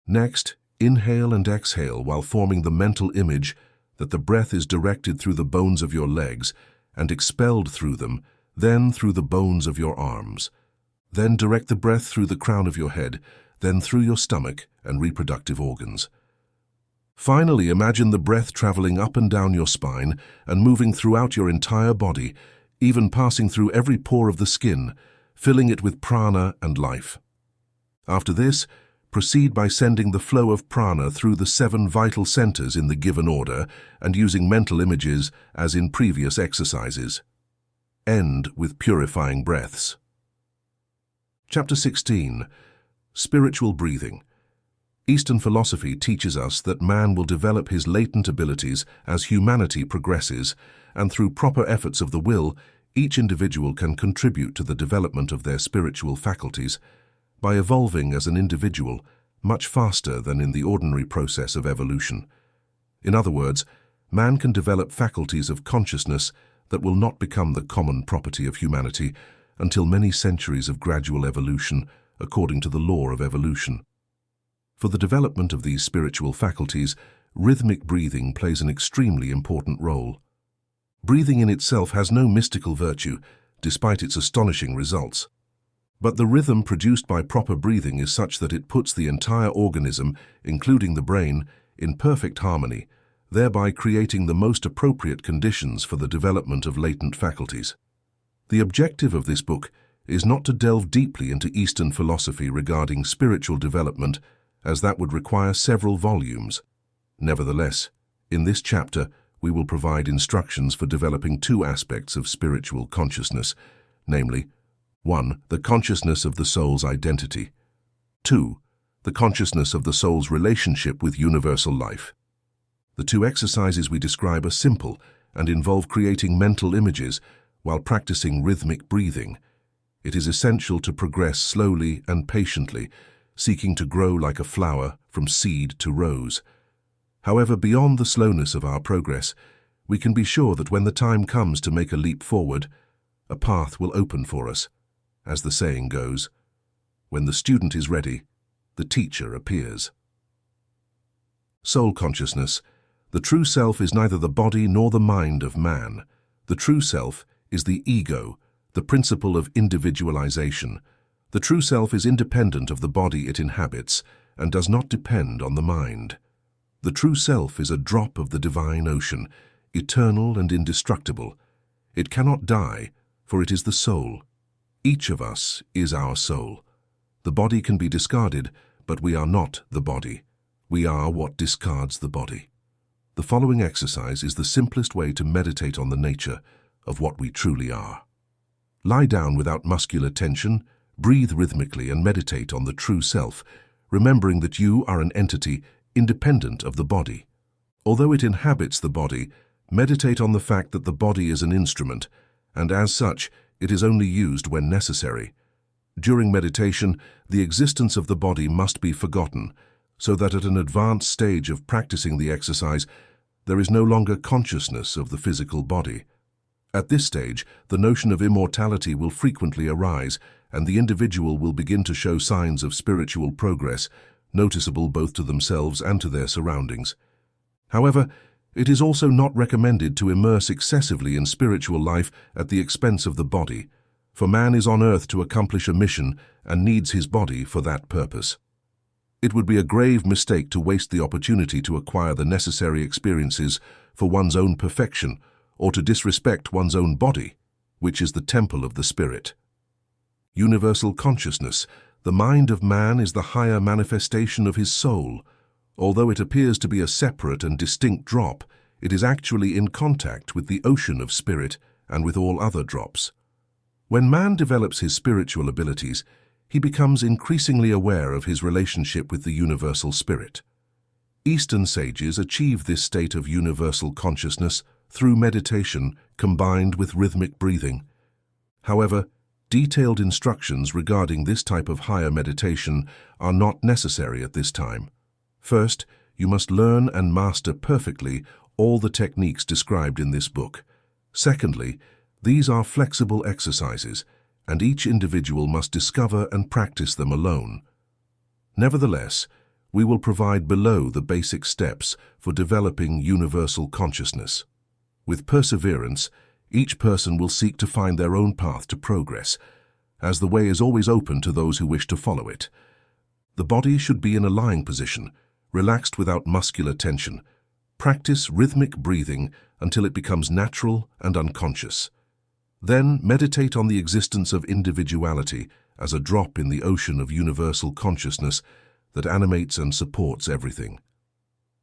Next, inhale and exhale while forming the mental image that the breath is directed through the bones of your legs and expelled through them, then through the bones of your arms. Then direct the breath through the crown of your head, then through your stomach and reproductive organs. Finally, imagine the breath traveling up and down your spine and moving throughout your entire body, even passing through every pore of the skin, filling it with prana and life. After this, proceed by sending the flow of prana through the 7 vital centers in the given order and using mental images as in previous exercises. End with purifying breaths. Chapter 16. Spiritual Breathing. Eastern philosophy teaches us that man will develop his latent abilities as humanity progresses, and through proper efforts of the will, each individual can contribute to the development of their spiritual faculties by evolving as an individual much faster than in the ordinary process of evolution. In other words, man can develop faculties of consciousness that will not become the common property of humanity until many centuries of gradual evolution according to the law of evolution. For the development of these spiritual faculties, rhythmic breathing plays an extremely important role. Breathing in itself has no mystical virtue, despite its astonishing results. But the rhythm produced by proper breathing is such that it puts the entire organism, including the brain, in perfect harmony, thereby creating the most appropriate conditions for the development of latent faculties. The objective of this book is not to delve deeply into Eastern philosophy regarding spiritual development, as that would require several volumes. Nevertheless, in this chapter, we will provide instructions for developing 2 aspects of spiritual consciousness, namely, 1. The consciousness of the soul's identity. 2. The consciousness of the soul's relationship with universal life. The 2 exercises we describe are simple and involve creating mental images while practicing rhythmic breathing. It is essential to progress slowly and patiently, seeking to grow like a flower from seed to rose. However, beyond the slowness of our progress, we can be sure that when the time comes to make a leap forward, a path will open for us. As the saying goes, when the student is ready, the teacher appears. Soul consciousness. The true self is neither the body nor the mind of man. The true self is the ego, the principle of individualization. The true self is independent of the body it inhabits and does not depend on the mind. The true self is a drop of the divine ocean, eternal and indestructible. It cannot die, for it is the soul. Each of us is our soul. The body can be discarded, but we are not the body. We are what discards the body. The following exercise is the simplest way to meditate on the nature of what we truly are. Lie down without muscular tension, breathe rhythmically and meditate on the true self, remembering that you are an entity independent of the body. Although it inhabits the body, meditate on the fact that the body is an instrument, and as such, it is only used when necessary. During meditation, the existence of the body must be forgotten, so that at an advanced stage of practicing the exercise, there is no longer consciousness of the physical body. At this stage, the notion of immortality will frequently arise, and the individual will begin to show signs of spiritual progress, noticeable both to themselves and to their surroundings. However, it is also not recommended to immerse excessively in spiritual life at the expense of the body, for man is on earth to accomplish a mission and needs his body for that purpose. It would be a grave mistake to waste the opportunity to acquire the necessary experiences for one's own perfection, or to disrespect one's own body, which is the temple of the spirit. Universal consciousness, the mind of man is the higher manifestation of his soul. Although it appears to be a separate and distinct drop, it is actually in contact with the ocean of spirit and with all other drops. When man develops his spiritual abilities, he becomes increasingly aware of his relationship with the universal spirit. Eastern sages achieve this state of universal consciousness through meditation combined with rhythmic breathing. However, detailed instructions regarding this type of higher meditation are not necessary at this time. First, you must learn and master perfectly all the techniques described in this book. Secondly, these are flexible exercises, and each individual must discover and practice them alone. Nevertheless, we will provide below the basic steps for developing universal consciousness. With perseverance, each person will seek to find their own path to progress, as the way is always open to those who wish to follow it. The body should be in a lying position, relaxed without muscular tension. Practice rhythmic breathing until it becomes natural and unconscious. Then meditate on the existence of individuality as a drop in the ocean of universal consciousness that animates and supports everything.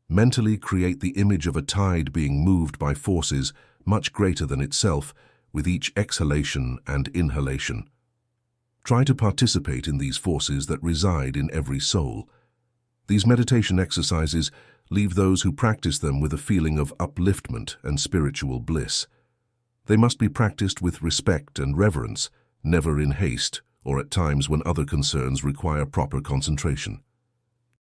Mentally create the image of a tide being moved by forces much greater than itself with each exhalation and inhalation. Try to participate in these forces that reside in every soul. These meditation exercises leave those who practice them with a feeling of upliftment and spiritual bliss. They must be practiced with respect and reverence, never in haste or at times when other concerns require proper concentration.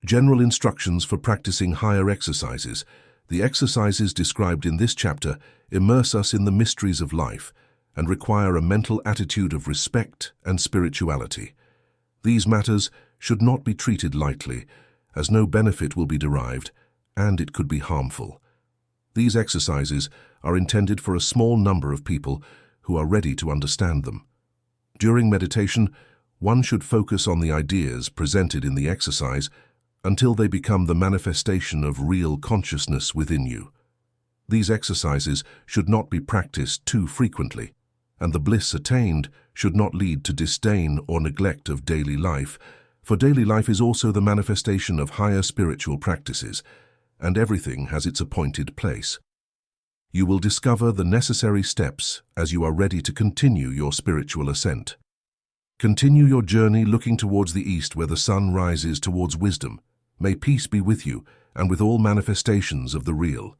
General instructions for practicing higher exercises. The exercises described in this chapter immerse us in the mysteries of life and require a mental attitude of respect and spirituality. These matters should not be treated lightly, as no benefit will be derived, and it could be harmful. These exercises are intended for a small number of people who are ready to understand them. During meditation, one should focus on the ideas presented in the exercise until they become the manifestation of real consciousness within you. These exercises should not be practiced too frequently, and the bliss attained should not lead to disdain or neglect of daily life, for daily life is also the manifestation of higher spiritual practices, and everything has its appointed place. You will discover the necessary steps as you are ready to continue your spiritual ascent. Continue your journey looking towards the east where the sun rises towards wisdom. May peace be with you and with all manifestations of the real.